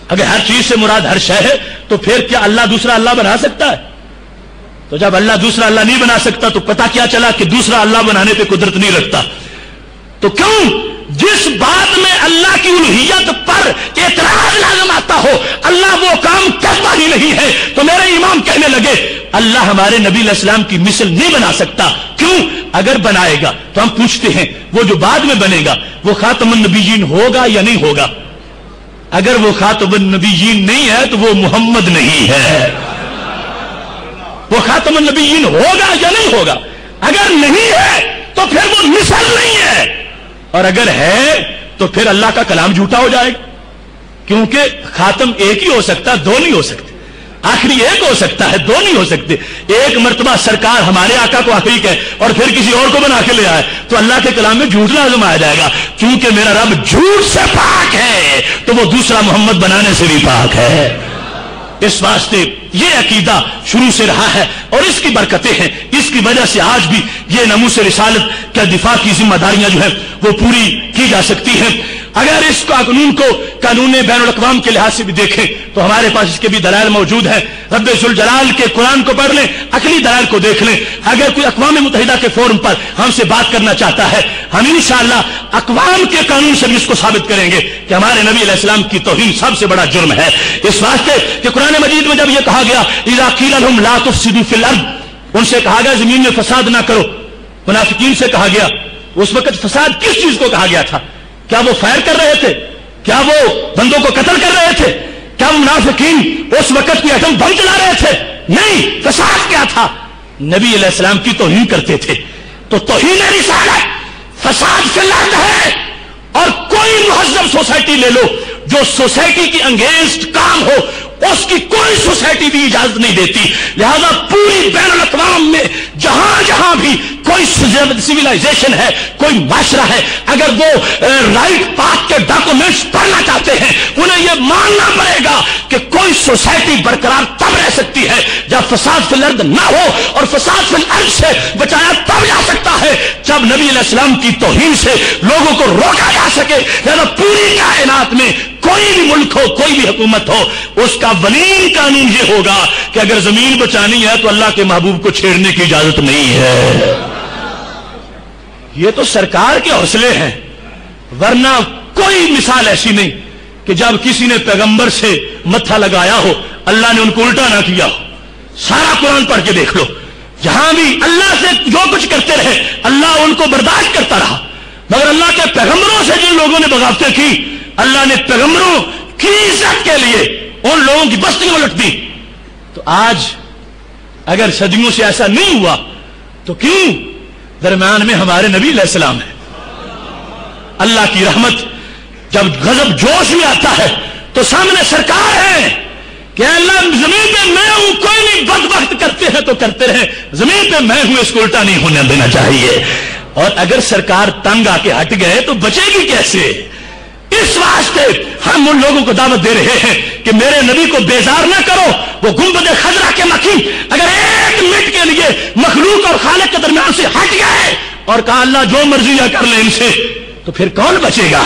اگر ہر چیز سے مراد ہر شے ہے تو پھر کیا اللہ دوسرا اللہ بنا سکتا ہے؟ تو جب اللہ دوسرا اللہ نہیں بنا سکتا تو پتہ کیا چلا کہ دوسرا اللہ بنانے پہ قدرت نہیں رکھتا۔ تو کیوں جس بات میں اللہ کی الوہیت پر اعتراض لازم آتا ہو اللہ وہ کام کرتا ہی نہیں ہے، تو میرے امام کہنے لگے اللہ ہمارے نبی علیہ السلام کی مثل نہیں بنا سکتا۔ کیوں؟ اگر بنائے گا تو ہم پوچھتے ہیں وہ جو بعد میں بنے گا وہ خاتم النبیین ہوگا یا نہیں ہوگا؟ اگر وہ خاتم النبیین نہیں ہے تو وہ محمد نہیں ہے۔ وہ خاتم النبیین ہوگا یا نہیں ہوگا؟ اگر نہیں ہے تو پھر وہ مثل نہیں ہے، اور اگر ہے تو پھر اللہ کا کلام جھوٹا ہو جائے گا، کیونکہ خاتم ایک ہی ہو سکتا، 2 نہیں ہو سکتے، آخری ایک ہو سکتا ہے، 2 نہیں ہو سکتے۔ ایک مرتبہ سرکار ہمارے آقا کو حقیق ہے اور پھر کسی اور کو بنا کے لے آئے تو اللہ کے کلام میں جھوٹ لازم آ جائے گا، چونکہ میرا رب جھوٹ سے پاک ہے تو وہ دوسرا محمد بنانے سے بھی پاک ہے۔ اس واسطے یہ عقیدہ شروع سے رہا ہے اور اس کی برکتیں ہیں، اس کی وجہ سے آج بھی یہ ناموس رسالت کا دفاع کی ذمہ داریاں جو ہیں وہ پوری کی جا سکتی ہیں۔ اگر اس قانون کو قانون بین الاقوام کے لحاظ سے بھی دیکھیں تو ہمارے پاس اس کے بھی دلائل موجود ہیں۔ رب ذوالجلال کے قرآن کو پڑھ لیں، عقلی دلائل کو دیکھ لیں۔ اگر کوئی اقوام متحدہ کے فورم پر ہم سے بات کرنا چاہتا ہے، ہم انشاءاللہ اقوام کے قانون سے بھی اس کو ثابت کریں گے کہ ہمارے نبی علیہ السلام کی توہین سب سے بڑا جرم ہے، اس واسطے کہ قرآن مجید میں جب یہ کہا گیا اذا قیل لهم لا تفسدوا فی الارض، ان سے کہا گیا زمین میں فساد نہ کرو، منافقین سے کہا گیا، اس وقت فساد کس چیز کو کہا گیا تھا؟ کیا وہ فائر کر رہے تھے؟ کیا وہ بندوں کو قتل کر رہے تھے؟ کیا وہ منافقین اس وقت کوئی ایٹم بم چلا رہے تھے؟ نہیں، فساد کیا تھا؟ نبی علیہ السلام کی توہین کرتے تھے۔ تو توہین رسالت فساد فی الارض ہے، اور کوئی مہذب سوسائٹی لے لو جو سوسائٹی کی انگیزڈ کام ہو اس کی کوئی سوسائٹی بھی اجازت نہیں دیتی۔ لہذا پوری بین الاقوام میں جہاں جہاں بھی کوئی سیویلائزیشن ہے، کوئی معاشرہ ہے، اگر وہ رائٹ پاتھ کے ڈاکومنٹس پڑھنا چاہتے ہیں انہیں یہ ماننا پڑے گا کہ کوئی سوسائٹی برقرار تب رہ سکتی ہے جب فساد فی الارض نہ ہو، اور فساد فی الارض سے بچایا تب جا سکتا ہے جب نبی علیہ السلام کی توہین سے لوگوں کو روکا جا سکے۔ لہذا پوری کائنات میں کوئی بھی ملک ہو، کوئی بھی حکومت ہو، اس کا ولین قانون یہ ہوگا کہ اگر زمین بچانی ہے تو اللہ کے محبوب کو چھیڑنے کی اجازت نہیں ہے۔ یہ تو سرکار کے حوصلے ہیں، ورنہ کوئی مثال ایسی نہیں کہ جب کسی نے پیغمبر سے متھا لگایا ہو اللہ نے ان کو الٹا نہ کیا ہو۔ سارا قرآن پڑھ کے دیکھ لو، جہاں بھی اللہ سے جو کچھ کرتے رہے اللہ ان کو برداشت کرتا رہا، مگر اللہ کے پیغمبروں سے جن لوگوں نے بغاوتیں کی اللہ نے پیغمبروں کی عزت کے لیے ان لوگوں کی بستیاں الٹ دی۔ تو آج اگر صدیوں سے ایسا نہیں ہوا تو کیوں درمیان میں ہمارے نبی علیہ السلام ہے۔ اللہ کی رحمت جب غضب جوش میں آتا ہے تو سامنے سرکار ہے کہ اللہ زمین پہ میں ہوں، کوئی نہیں، بدبخت کرتے ہیں تو کرتے رہے، زمین پہ میں ہوں، اس کو الٹا نہیں ہونے دینا چاہیے۔ اور اگر سرکار تنگ آ کے ہٹ گئے تو بچے گی کیسے؟ اس واسطے ہم ان لوگوں کو دعوت دے رہے ہیں کہ میرے نبی کو بیزار نہ کرو۔ وہ گنبد خضرا کے مکین اگر ایک منٹ کے لیے مخلوق اور خالق کے درمیان سے ہٹ گئے اور کہا اللہ جو مرضی کر لے ان سے، تو پھر کون بچے گا؟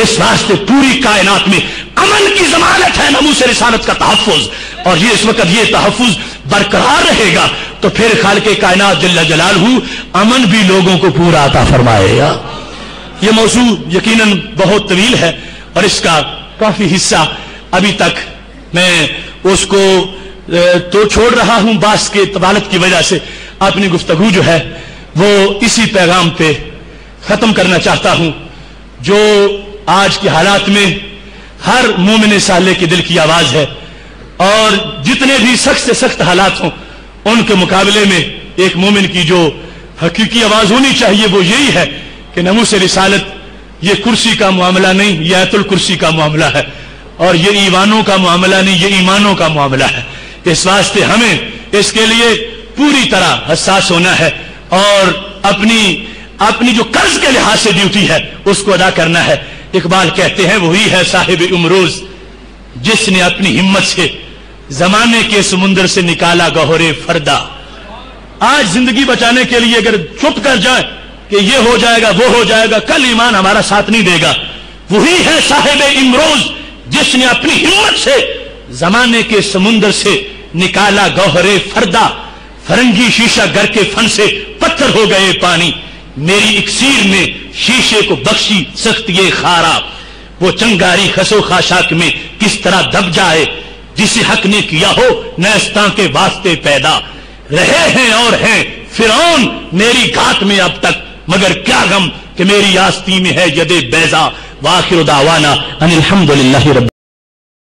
اس واسطے پوری کائنات میں امن کی ضمانت ہے ناموس رسالت کا تحفظ، اور یہ اس وقت یہ تحفظ برقرار رہے گا تو پھر خالق کائنات جل جلالہ امن بھی لوگوں کو پورا عطا فرمائے گا۔ یہ موضوع یقیناً بہت طویل ہے اور اس کا کافی حصہ ابھی تک میں اس کو تو چھوڑ رہا ہوں، باس کے طوالت کی وجہ سے اپنی گفتگو جو ہے وہ اسی پیغام پہ ختم کرنا چاہتا ہوں جو آج کے حالات میں ہر مومن صالح کے دل کی آواز ہے، اور جتنے بھی سخت سے سخت حالات ہوں ان کے مقابلے میں ایک مومن کی جو حقیقی آواز ہونی چاہیے وہ یہی ہے کہ ناموس رسالت یہ کرسی کا معاملہ نہیں، یہ آیت الکرسی کا معاملہ ہے، اور یہ ایوانوں کا معاملہ نہیں، یہ ایمانوں کا معاملہ ہے۔ اس واسطے ہمیں اس کے لیے پوری طرح حساس ہونا ہے اور اپنی جو قرض کے لحاظ سے ڈیوٹی ہے اس کو ادا کرنا ہے۔ اقبال کہتے ہیں وہی ہے صاحب امروز جس نے اپنی ہمت سے زمانے کے سمندر سے نکالا گوہر فردا۔ آج زندگی بچانے کے لیے اگر چپ کر جائے کہ یہ ہو جائے گا وہ ہو جائے گا، کل ایمان ہمارا ساتھ نہیں دے گا۔ وہی ہے صاحب امروز جس نے اپنی ہمت سے زمانے کے سمندر سے نکالا گوہر فردا۔ فرنگی شیشہ گر کے فن سے پتھر ہو گئے پانی، میری اکسیر نے شیشے کو بخشی سخت یہ خارا۔ وہ چنگاری خسو خاشاک میں کس طرح دب جائے جسے حق نے کیا ہو نیستاں کے واسطے پیدا۔ رہے ہیں اور ہیں فرعون میری گھات میں اب تک، مگر کیا غم کہ میری آستی میں ہے ید بیضا۔ وآخر دعوانا ان الحمدللہ رب